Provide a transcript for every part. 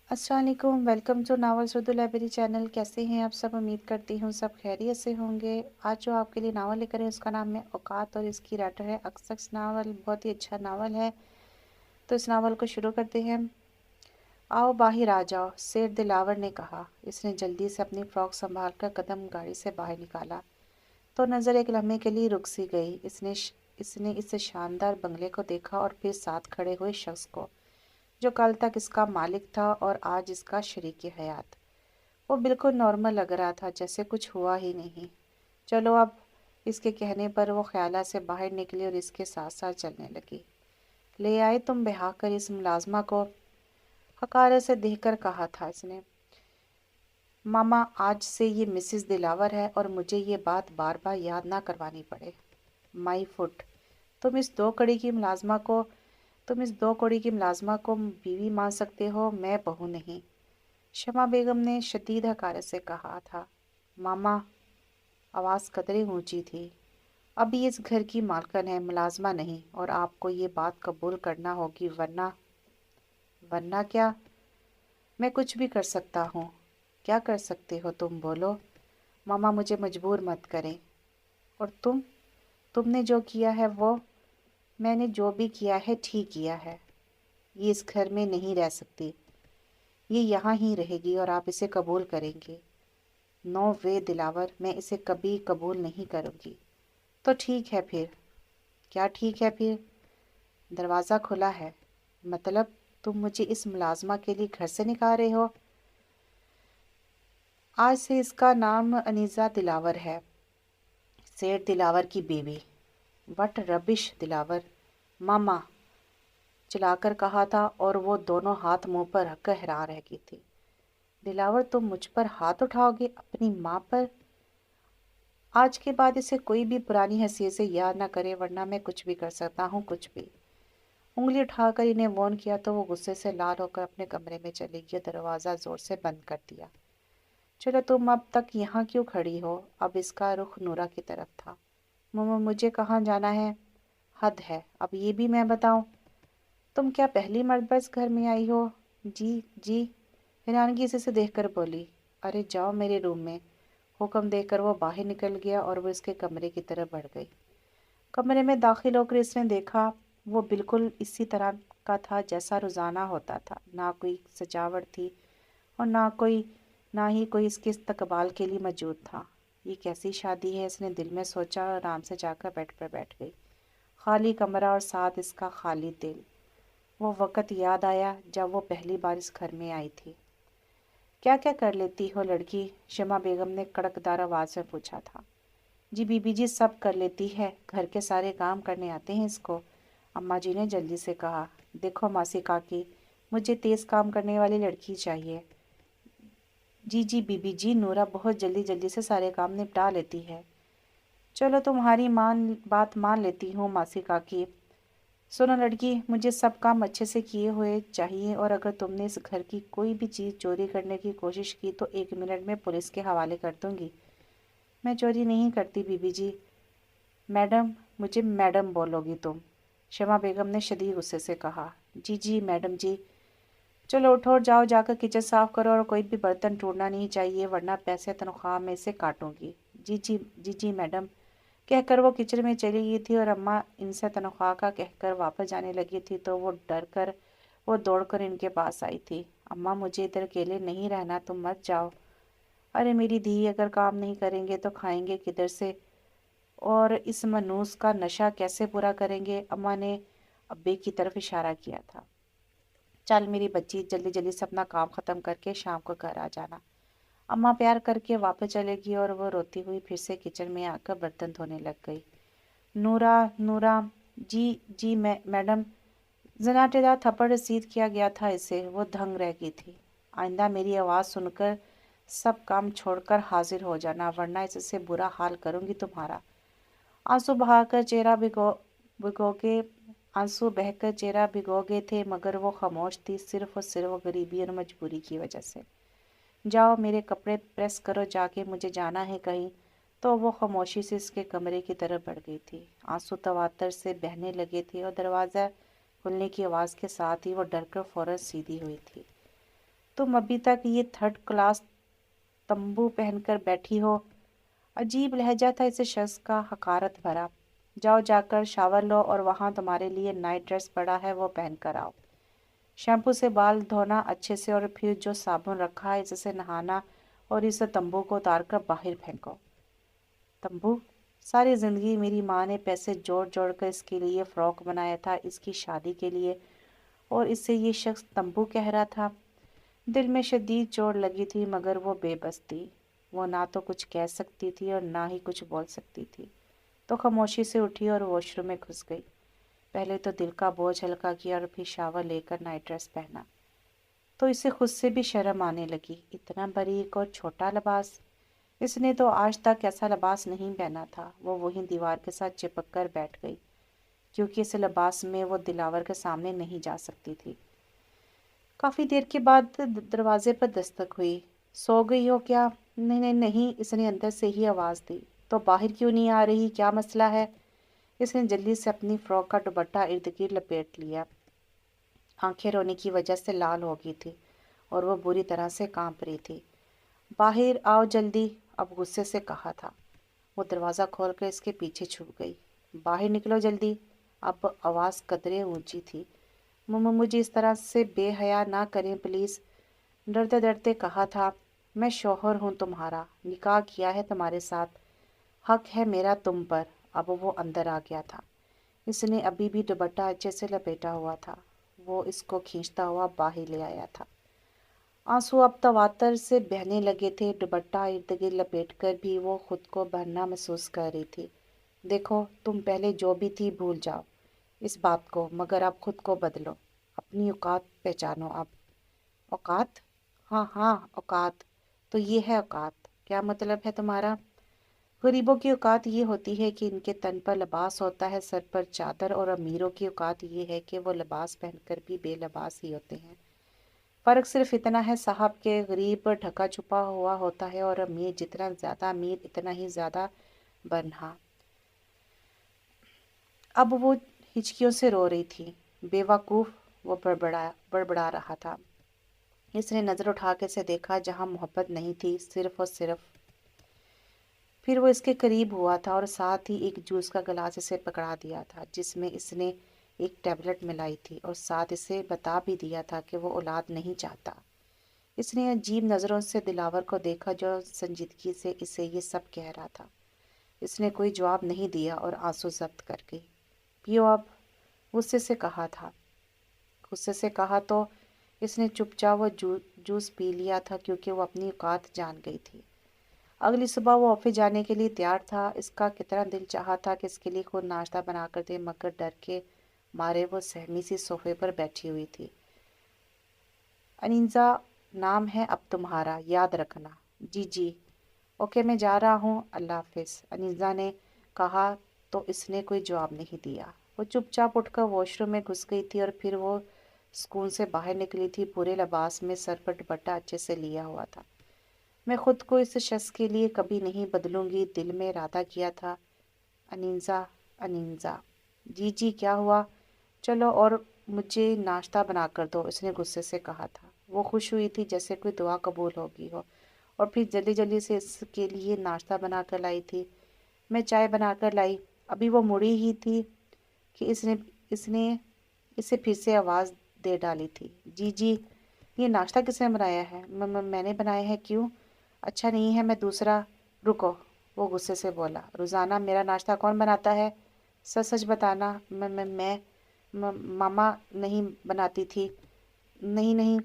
अस्सलाम वालेकुम, welcome to novels Urdu library channel. कैसे हैं आप सब? उम्मीद करती हूँ सब खैरियत से होंगे। आज जो आपके लिए नावल लेकर है उसका नाम है औकात और इसकी राइटर है अक्सर नावल। बहुत ही अच्छा नावल है, तो इस नावल को शुरू करते हैं। आओ बाहर आ जाओ, सेठ दिलावर ने कहा। इसने जल्दी से अपनी फ्रॉक संभाल कर कदम गाड़ी से बाहर निकाला तो नज़र एक लम्हे के लिए रुक सी गई। इसने इस शानदार बंगले को देखा और फिर साथ खड़े हुए शख्स को, जो कल तक इसका मालिक था और आज इसका शरीक हयात। वो बिल्कुल नॉर्मल लग रहा था, जैसे कुछ हुआ ही नहीं। चलो अब, इसके कहने पर वो ख्याला से बाहर निकली और इसके साथ साथ चलने लगी। ले आए तुम ब्याह कर इस मुलाजमा को, हकारत से देखकर कहा था इसने। मामा, आज से ये मिसेस दिलावर है और मुझे ये बात बार बार याद ना करवानी पड़े। माई फुट, तुम इस दो कड़ी की मुलाजमा को तुम इस दो कौड़ी की मुलाजमा को बीवी मान सकते हो, मैं बहू नहीं। शमा बेगम ने शदीद हकारत से कहा था। मामा, आवाज़ कदरे ऊंची थी। अभी इस घर की मालकन है, मुलाजमा नहीं, और आपको ये बात कबूल करना होगी, वरना। वरना क्या? मैं कुछ भी कर सकता हूँ। क्या कर सकते हो तुम, बोलो। मामा, मुझे मजबूर मत करें। और तुमने जो किया है वो। मैंने जो भी किया है ठीक किया है। ये इस घर में नहीं रह सकती, ये यहाँ ही रहेगी और आप इसे कबूल करेंगे। नो वे दिलावर, मैं इसे कभी कबूल नहीं करूँगी। तो ठीक है फिर। क्या ठीक है फिर? दरवाज़ा खुला है। मतलब तुम मुझे इस मुलाजमा के लिए घर से निकाल रहे हो? आज से इसका नाम अनीज़ा दिलावर है, सेठ दिलावर की बीवी। वट रबिश दिलावर, मामा, चिल्लाकर कहा था, और वो दोनों हाथ मुंह पर रखकर हैरान रह गई थी। दिलावर, तुम मुझ पर हाथ उठाओगे, अपनी माँ पर? आज के बाद इसे कोई भी पुरानी हैसियत से याद ना करे, वरना मैं कुछ भी कर सकता हूँ, कुछ भी। उंगली उठाकर इन्हें वॉर्न किया तो वो गुस्से से लाल होकर अपने कमरे में चली गई, दरवाज़ा ज़ोर से बंद कर दिया। चलो, तुम अब तक यहाँ क्यों खड़ी हो? अब इसका रुख नूरा की तरफ था। मम्मा, मुझे कहाँ जाना है? हद है, अब ये भी मैं बताऊँ? तुम क्या पहली मर्तबा इस घर में आई हो? जी जी, हैरानगी से देखकर बोली। अरे जाओ मेरे रूम में। हुक्म देकर वो बाहर निकल गया और वो इसके कमरे की तरफ बढ़ गई। कमरे में दाखिल होकर इसने देखा, वो बिल्कुल इसी तरह का था जैसा रोज़ाना होता था। ना कोई सजावट थी और ना ही कोई इसके इस्तकबाल के लिए मौजूद था। ये कैसी शादी है, इसने दिल में सोचा और आराम से जाकर बेड पर बैठ गई। खाली कमरा और साथ इसका खाली दिल। वो वक़्त याद आया जब वो पहली बार इस घर में आई थी। क्या क्या कर लेती हो लड़की? शमा बेगम ने कड़कदार आवाज़ में पूछा था। जी बीबी जी, सब कर लेती है, घर के सारे काम करने आते हैं इसको, अम्मा जी ने जल्दी से कहा। देखो मासी काकी, मुझे तेज़ काम करने वाली लड़की चाहिए। जी जी बीबी जी, नूरा बहुत जल्दी जल्दी से सारे काम निपटा लेती है। चलो, तुम्हारी बात मान लेती हूँ मासी काकी। सुनो लड़की, मुझे सब काम अच्छे से किए हुए चाहिए, और अगर तुमने इस घर की कोई भी चीज़ चोरी करने की कोशिश की तो 1 मिनट में पुलिस के हवाले कर दूंगी। मैं चोरी नहीं करती बीबी जी। मैडम, मुझे मैडम बोलोगी तुम? शमा बेगम ने शदीद गुस्से से कहा। जी जी मैडम जी। चलो उठो और जाओ, जाकर किचन साफ करो, और कोई भी बर्तन टूटना नहीं चाहिए, वरना पैसे तनख्वाह में से काटूंगी। जी जी मैडम, कहकर वो किचन में चली गई थी, और अम्मा इनसे तनख्वाह का कहकर वापस जाने लगी थी तो वो दौड़कर इनके पास आई थी। अम्मा, मुझे इधर अकेले नहीं रहना, तुम मत जाओ। अरे मेरी धी, अगर काम नहीं करेंगे तो खाएंगे किधर से, और इस मनूस का नशा कैसे पूरा करेंगे? अम्मा ने अब्बे की तरफ इशारा किया था। चल मेरी बच्ची, जल्दी जल्दी से अपना काम ख़त्म करके शाम को घर आ जाना। अम्मा प्यार करके वापस चलेगी, और वो रोती हुई फिर से किचन में आकर बर्तन धोने लग गई। नूरा, नूरा। जी जी मैडम। जनाटेदार थप्पड़ रसीद किया गया था इसे, वो दंग रह गई थी। आइंदा मेरी आवाज़ सुनकर सब काम छोड़कर हाजिर हो जाना, वरना इससे बुरा हाल करूंगी तुम्हारा। आंसू बहाकर चेहरा भिगो के आंसू बहकर चेहरा भिगो गए थे, मगर वो खामोश थी, सिर्फ और सिर्फ गरीबी और मजबूरी की वजह से। जाओ मेरे कपड़े प्रेस करो जाके, मुझे जाना है कहीं। तो वो खामोशी से इसके कमरे की तरफ बढ़ गई थी। आंसू तवातर से बहने लगे थे, और दरवाज़ा खुलने की आवाज़ के साथ ही वो डरकर फ़ौरन सीधी हुई थी। تم ابھی تک یہ تھرڈ کلاس تمبو پہن کر بیٹھی ہو۔ عجیب لہجہ تھا اس شخص کا، حقارت بھرا۔ جاؤ جا کر شاور لو اور وہاں تمہارے لیے نائٹ ڈریس پڑا ہے وہ پہن کر آؤ۔ شیمپو سے بال دھونا اچھے سے اور پھر جو صابن رکھا ہے اس سے نہانا اور اس تمبو کو اتار کر باہر پھینکو۔ تمبو؟ ساری زندگی میری ماں نے پیسے جوڑ جوڑ کر اس کے لیے فراک بنایا تھا، اس کی شادی کے لیے، اور اس سے یہ شخص تمبو کہہ رہا تھا۔ دل میں شدید چوٹ لگی تھی مگر وہ بے بس تھی۔ وہ نہ تو کچھ کہہ سکتی تھی اور نہ ہی کچھ بول سکتی تھی، تو خاموشی سے اٹھی اور واش روم میں گھس گئی۔ پہلے تو دل کا بوجھ ہلکا کیا اور پھر شاور لے کر نائٹ ڈریس پہنا تو اسے خود سے بھی شرم آنے لگی۔ اتنا باریک اور چھوٹا لباس! اس نے تو آج تک ایسا لباس نہیں پہنا تھا۔ وہ وہیں دیوار کے ساتھ چپک کر بیٹھ گئی کیونکہ اس لباس میں وہ دلاور کے سامنے نہیں جا سکتی تھی۔ کافی دیر کے بعد دروازے پر دستک ہوئی۔ سو گئی ہو کیا؟ نہیں نہیں نہیں، اس نے اندر سے ہی آواز دی۔ تو باہر کیوں نہیں آ رہی؟ کیا مسئلہ ہے؟ اس نے جلدی سے اپنی فراک کا دوپٹہ ارد گرد لپیٹ لیا۔ آنکھیں رونے کی وجہ سے لال ہو گئی تھی اور وہ بری طرح سے کانپ رہی تھی۔ باہر آؤ جلدی، اب غصے سے کہا تھا۔ وہ دروازہ کھول کر اس کے پیچھے چھپ گئی۔ باہر نکلو جلدی! اب آواز قدرے اونچی تھی۔ مجھے اس طرح سے بے حیا نہ کریں پلیز، ڈرتے ڈرتے کہا تھا۔ میں شوہر ہوں تمہارا، نکاح کیا ہے تمہارے ساتھ، حق ہے میرا تم پر۔ اب وہ اندر آ گیا تھا۔ اس نے ابھی بھی دوپٹہ اچھے سے لپیٹا ہوا تھا۔ وہ اس کو کھینچتا ہوا باہر لے آیا تھا۔ آنسو اب تواتر سے بہنے لگے تھے۔ دوپٹہ ارد گرد لپیٹ کر بھی وہ خود کو بھرنا محسوس کر رہی تھی۔ دیکھو، تم پہلے جو بھی تھی بھول جاؤ اس بات کو، مگر اب خود کو بدلو، اپنی اوقات پہچانو اب۔ اوقات؟ ہاں ہاں، اوقات تو یہ ہے اوقات۔ کیا مطلب ہے تمہارا؟ غریبوں کی اوقات یہ ہوتی ہے کہ ان کے تن پر لباس ہوتا ہے، سر پر چادر، اور امیروں کی اوقات یہ ہے کہ وہ لباس پہن کر بھی بے لباس ہی ہوتے ہیں۔ فرق صرف اتنا ہے صاحب کہ غریب ڈھکا چھپا ہوا ہوتا ہے اور امیر جتنا زیادہ امیر اتنا ہی زیادہ برہنہ۔ اب وہ ہچکیوں سے رو رہی تھی۔ بے وقوف، وہ بڑبڑا رہا تھا۔ اس نے نظر اٹھا کے اسے دیکھا جہاں محبت نہیں تھی، صرف اور صرف۔ پھر وہ اس کے قریب ہوا تھا اور ساتھ ہی ایک جوس کا گلاس اسے پکڑا دیا تھا جس میں اس نے ایک ٹیبلٹ ملائی تھی اور ساتھ اسے بتا بھی دیا تھا کہ وہ اولاد نہیں چاہتا۔ اس نے عجیب نظروں سے دلاور کو دیکھا جو سنجیدگی سے اسے یہ سب کہہ رہا تھا۔ اس نے کوئی جواب نہیں دیا اور آنسو ضبط کر گئی۔ پیو اب، غصے سے کہا تھا۔ غصے سے کہا تو اس نے چپ چاپ وہ جوس پی لیا تھا کیونکہ وہ اپنی اوقات جان گئی تھی۔ اگلی صبح وہ آفس جانے کے لیے تیار تھا۔ اس کا کتنا دل چاہا تھا کہ اس کے لیے خود ناشتہ بنا کر دے مگر ڈر کے مارے وہ سہمی سی صوفے پر بیٹھی ہوئی تھی۔ انیزا نام ہے اب تمہارا، یاد رکھنا۔ جی جی، اوکے میں جا رہا ہوں، اللہ حافظ، انیزا نے کہا تو اس نے کوئی جواب نہیں دیا۔ وہ چپ چاپ اٹھ کر واش روم میں گھس گئی تھی اور پھر وہ سکون سے باہر نکلی تھی، پورے لباس میں، سر پر دوپٹہ اچھے سے لیا ہوا تھا۔ میں خود کو اس شخص کے لیے کبھی نہیں بدلوں گی، دل میں ارادہ کیا تھا۔ انیزا، انیزا۔ جی جی، کیا ہوا؟ چلو اور مجھے ناشتہ بنا کر دو، اس نے غصے سے کہا تھا۔ وہ خوش ہوئی تھی جیسے کوئی دعا قبول ہو گئی ہو اور پھر جلدی جلدی سے اس کے لیے ناشتہ بنا کر لائی تھی۔ میں چائے بنا کر لائی۔ ابھی وہ مڑی ہی تھی کہ اس نے اسے پھر سے آواز دے ڈالی تھی۔ جی جی، یہ ناشتہ کس نے بنایا ہے؟ میں نے بنایا ہے۔ کیوں؟ اچھا نہیں ہے، میں دوسرا۔ رکو، وہ غصے سے بولا۔ روزانہ میرا ناشتہ کون بناتا ہے؟ سچ سچ بتانا۔ میں ماما نہیں بناتی تھی۔ نہیں نہیں،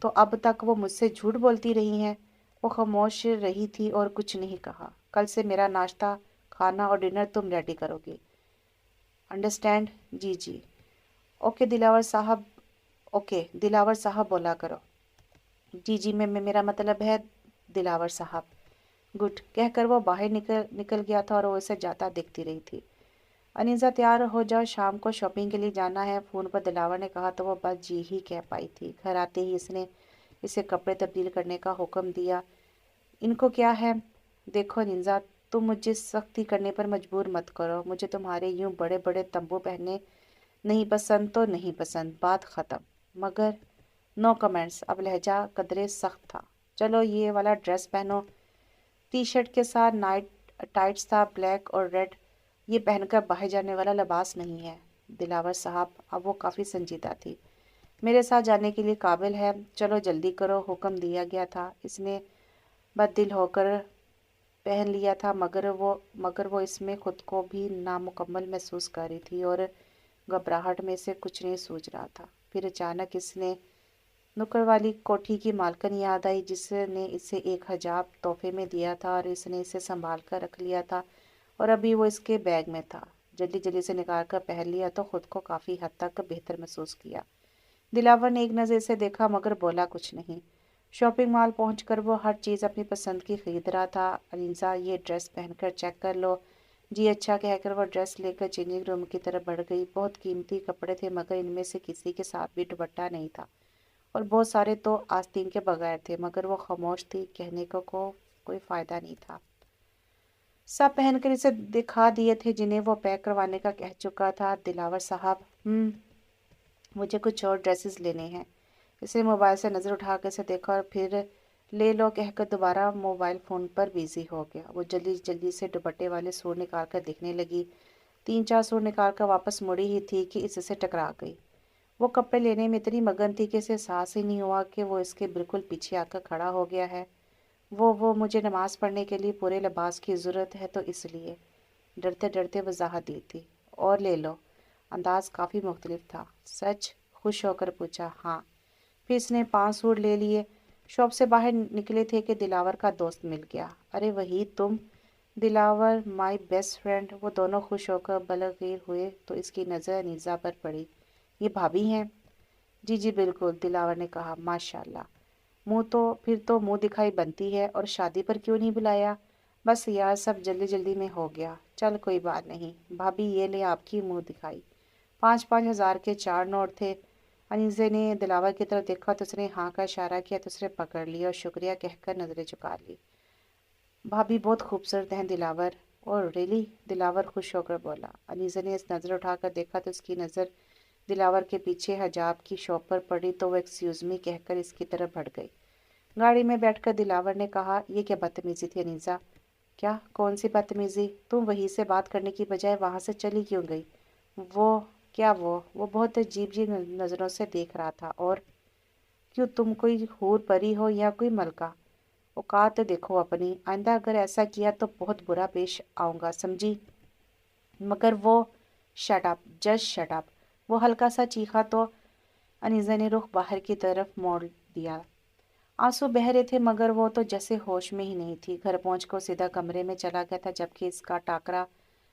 تو اب تک وہ مجھ سے جھوٹ بولتی رہی ہیں۔ وہ خاموش رہی تھی اور کچھ نہیں کہا۔ کل سے میرا ناشتہ، کھانا اور ڈنر تم ریڈی کرو گی، انڈرسٹینڈ؟ جی جی۔ اوکے دلاور صاحب، اوکے دلاور صاحب بولا کرو۔ جی جی، میرا مطلب ہے دلاور صاحب۔ گڈ، کہہ کر وہ باہر نکل گیا تھا اور وہ اسے جاتا دیکھتی رہی تھی۔ انیزا تیار ہو جاؤ، شام کو شاپنگ کے لیے جانا ہے، فون پر دلاور نے کہا تو وہ بس جی ہی کہہ پائی تھی۔ گھر آتے ہی اس نے اسے کپڑے تبدیل کرنے کا حکم دیا۔ ان کو کیا ہے؟ دیکھو انیزا، تم مجھے سختی کرنے پر مجبور مت کرو، مجھے تمہارے یوں بڑے بڑے تمبو پہننے نہیں پسند تو نہیں پسند، بات ختم۔ نو کمنٹس۔ اب لہجہ قدرے سخت تھا۔ چلو یہ والا ڈریس پہنو۔ ٹی شرٹ کے ساتھ نائٹ ٹائٹس تھا، بلیک اور ریڈ۔ یہ پہن کر باہر جانے والا لباس نہیں ہے دلاور صاحب۔ اب وہ کافی سنجیدہ تھی۔ میرے ساتھ جانے کے لیے قابل ہے، چلو جلدی کرو، حکم دیا گیا تھا۔ اس نے بد دل ہو کر پہن لیا تھا، مگر وہ اس میں خود کو بھی نامکمل محسوس کر رہی تھی اور گھبراہٹ میں سے کچھ نہیں سوچ رہا تھا۔ پھر اچانک اس نے نکڑ والی کوٹھی کی مالکن یاد آئی جس نے اسے ایک حجاب تحفے میں دیا تھا اور اس نے اسے سنبھال کر رکھ لیا تھا اور ابھی وہ اس کے بیگ میں تھا۔ جلدی جلدی سے نکال کر پہن لیا تو خود کو کافی حد تک بہتر محسوس کیا۔ دلاور نے ایک نظر سے دیکھا مگر بولا کچھ نہیں۔ شاپنگ مال پہنچ کر وہ ہر چیز اپنی پسند کی خرید رہا تھا۔ انیزا یہ ڈریس پہن کر چیک کر لو۔ جی اچھا کہہ کر وہ ڈریس لے کر چینجنگ روم کی طرف بڑھ گئی۔ بہت قیمتی کپڑے تھے مگر ان میں سے کسی کے ساتھ بھی دوپٹہ نہیں تھا اور بہت سارے تو آستین کے بغیر تھے، مگر وہ خاموش تھی، کہنے کو کوئی فائدہ نہیں تھا۔ سب پہن کر اسے دکھا دیے تھے جنہیں وہ پیک کروانے کا کہہ چکا تھا۔ دلاور صاحب مجھے کچھ اور ڈریسز لینے ہیں۔ اس نے موبائل سے نظر اٹھا کر اسے دیکھا اور پھر لے لو کہہ کر دوبارہ موبائل فون پر بیزی ہو گیا۔ وہ جلدی جلدی سے دوپٹے والے سوٹ نکال کر دیکھنے لگی۔ 3-4 سوٹ نکال کر واپس مڑی ہی تھی کہ اس سے ٹکرا گئی۔ وہ کپڑے لینے میں اتنی مگن تھی کہ اسے احساس ہی نہیں ہوا کہ وہ اس کے بالکل پیچھے آ کر کھڑا ہو گیا ہے۔ وہ مجھے نماز پڑھنے کے لیے پورے لباس کی ضرورت ہے تو اس لیے ڈرتے ڈرتے وضاحت دی تھی۔ اور لے لو۔ انداز کافی مختلف تھا۔ سچ؟ خوش ہو کر پوچھا۔ ہاں۔ پھر اس نے 5 سوٹ لے لیے۔ شاپ سے باہر نکلے تھے کہ دلاور کا دوست مل گیا۔ ارے وہی تم؟ دلاور مائی بیسٹ فرینڈ۔ وہ دونوں خوش ہو کر بلغیر ہوئے تو اس کی نظر انیزا پر پڑی۔ یہ بھابھی ہیں؟ جی بالکل، دلاور نے کہا۔ ماشاءاللہ۔ پھر تو منہ دکھائی بنتی ہے، اور شادی پر کیوں نہیں بلایا؟ بس یار سب جلدی جلدی میں ہو گیا۔ چل کوئی بات نہیں۔ بھابھی یہ لے آپ کی منہ دکھائی۔ 5-5 ہزار کے 4 نوٹ تھے۔ انیزے نے دلاور کی طرف دیکھا تو اس نے ہاں کا اشارہ کیا تو اس نے پکڑ لیا اور شکریہ کہہ کر نظریں جھکا لی۔ بھابھی بہت خوبصورت ہیں دلاور۔ اور ریلی؟ دلاور خوش ہو کر بولا۔ انیزے نے اس نظر اٹھا کر دیکھا تو اس کی نظر دلاور کے پیچھے حجاب کی شاپ پر پڑی تو وہ ایکسکیوز می کہہ کر اس کی طرف بڑھ گئی۔ گاڑی میں بیٹھ کر دلاور نے کہا، یہ کیا بدتمیزی تھی انیزا؟ کیا؟ کون سی بدتمیزی؟ تم وہی سے بات کرنے کی بجائے وہاں سے چلی کیوں گئی؟ وہ بہت عجیب نظروں سے دیکھ رہا تھا۔ اور کیوں، تم کوئی حور پری ہو یا کوئی ملکہ؟ اوقات دیکھو اپنی، آئندہ اگر ایسا کیا تو بہت برا پیش آؤں گا، سمجھی؟ مگر وہ shut up, just shut up. وہ ہلکا سا چیخا تو انیزا نے رخ باہر کی طرف موڑ دیا۔ آنسو بہہ رہے تھے مگر وہ تو جیسے ہوش میں ہی نہیں تھی۔ گھر پہنچ کر سیدھا کمرے میں چلا گیا تھا جبکہ اس کا ٹاکرا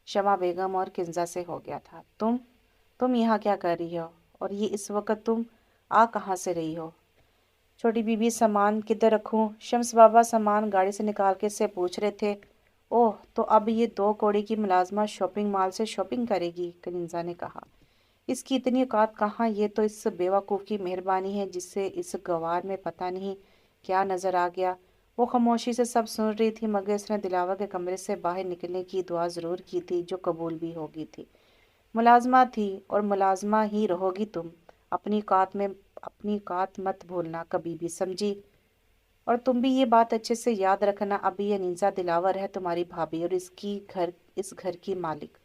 شمع بیگم اور کنزا سے ہو گیا تھا۔ تم یہاں کیا کر رہی ہو؟ اور یہ اس وقت تم آ کہاں سے رہی ہو؟ چھوٹی بی بی سامان کدھر رکھوں؟ شمس بابا سامان گاڑی سے نکال کے اس سے پوچھ رہے تھے۔ اوہ، تو اب یہ 2 کوڑی کی ملازمہ شاپنگ مال سے شاپنگ کرے گی؟ کنزا نے کہا۔ اس کی اتنی اوقات کہاں، یہ تو اس بیوقوف کی مہربانی ہے جس سے اس گوار میں پتہ نہیں کیا نظر آ گیا۔ وہ خاموشی سے سب سن رہی تھی مگر اس نے دلاور کے کمرے سے باہر نکلنے کی دعا ضرور کی تھی جو قبول بھی ہو گئی تھی۔ ملازمہ تھی اور ملازمہ ہی رہو گی تم۔ اپنی اوقات مت بھولنا کبھی بھی، سمجھی؟ اور تم بھی یہ بات اچھے سے یاد رکھنا، ابھی انیزا دلاور ہے تمہاری بھابھی اور اس گھر کی مالک۔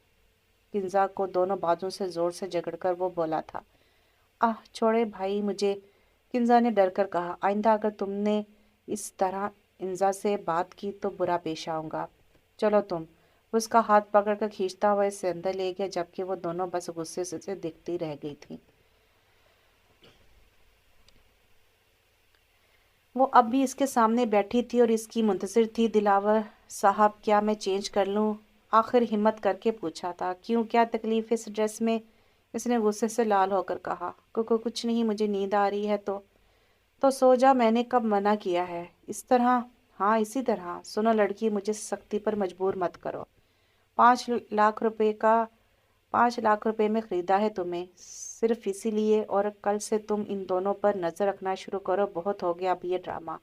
کنزا کو دونوں بازوں سے زور سے جکڑ کر وہ بولا تھا۔ چھوڑے بھائی مجھے، کنزا نے ڈر کر کہا۔ آئندہ اگر تم نے اس طرح انزا سے بات کی تو برا پیش آؤں گا۔ چلو تم۔ وہ اس کا ہاتھ پکڑ کر کھینچتا ہوا اسے اندر لے گیا جبکہ وہ دونوں بس غصے سے دیکھتی رہ گئی تھیں۔ وہ اب بھی اس کے سامنے بیٹھی تھی اور اس کی منتظر تھی۔ دلاور صاحب کیا میں چینج کر لوں؟ آخر ہمت کر کے پوچھا تھا۔ کیوں، کیا تکلیف اس ڈریس میں؟ اس نے غصے سے لال ہو کر کہا۔ کچھ نہیں، مجھے نیند آ رہی ہے تو سو جا، میں نے کب منع کیا ہے؟ اس طرح؟ ہاں اسی طرح۔ سنو لڑکی، مجھے سختی پر مجبور مت کرو۔ 5 لاکھ روپے میں خریدا ہے تمہیں، صرف اسی لیے، اور کل سے تم ان دونوں پر نظر رکھنا شروع کرو۔ بہت ہو گیا اب یہ ڈرامہ۔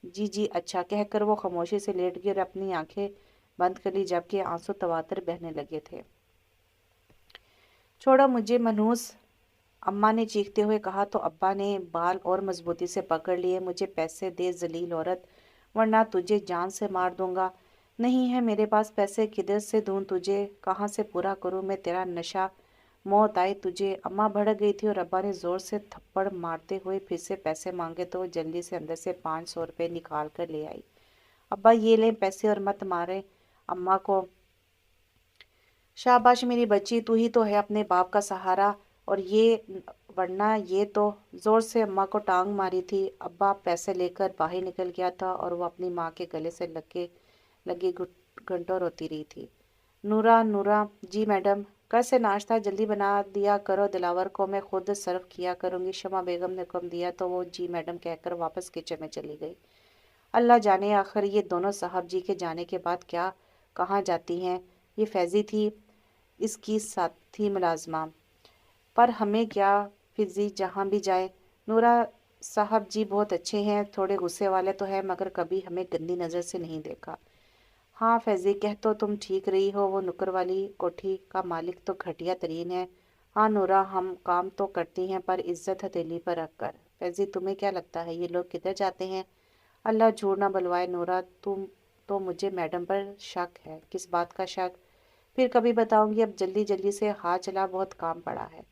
جی اچھا کہہ کر وہ خاموشی سے لیٹ گئی اور اپنی آنکھیں بند کر لی جبکہ آنسو تواتر بہنے لگے تھے۔ چھوڑو مجھے منحوس अम्मा ने चीखते हुए कहा तो अब्बा ने बाल और मजबूती से पकड़ लिए। मुझे पैसे दे जलील औरत, वरना तुझे जान से मार दूंगा। नहीं है मेरे पास पैसे, किधर से दूं तुझे, कहाँ से पूरा करूं मैं तेरा नशा, मौत आई तुझे। अम्मा भड़क गई थी और अब्बा ने जोर से थप्पड़ मारते हुए फिर से पैसे मांगे तो वो जल्दी से अंदर से 500 रुपये निकाल कर ले आई। अब्बा ये लें पैसे और मत मारे अम्मा को। शाबाश मेरी बच्ची, तू ही तो है अपने बाप का सहारा, और ये वरना ये तो। जोर से अम्मा को टांग मारी थी। अब्बा पैसे लेकर बाहर निकल गया था और वो अपनी माँ के गले से लगी घंटों रोती रही थी। नूरा नूरा, जी मैडम, कल से नाश्ता जल्दी बना दिया करो, दिलावर को मैं खुद सर्व किया करूंगी। शमा बेगम ने हुक्म दिया तो वो जी मैडम कहकर वापस किचन में चली गई। अल्लाह जाने आखिर ये दोनों साहब जी के जाने के बाद क्या कहाँ जाती हैं। ये फैजी थी, इसकी साथी मुलाजमा, पर हमें क्या, फिजी जहाँ भी जाए। नूरा साहब जी बहुत अच्छे हैं, थोड़े गुस्से वाले तो हैं, मगर कभी हमें गंदी नज़र से नहीं देखा। हाँ फैजी, कह तो तुम ठीक रही हो, वो नुक्कर वाली कोठी का मालिक तो घटिया तरीन है। हाँ नूरा, हम काम तो करती हैं पर इज्जत हथेली पर रख कर। फैजी, तुम्हें क्या लगता है ये लोग किधर जाते हैं? अल्लाह झूठ ना बुलवाए नूरा, तुम तो मुझे मैडम पर शक है। किस बात का शक? फिर कभी बताऊंगी, अब जल्दी जल्दी से हाथ चला, बहुत काम पड़ा है।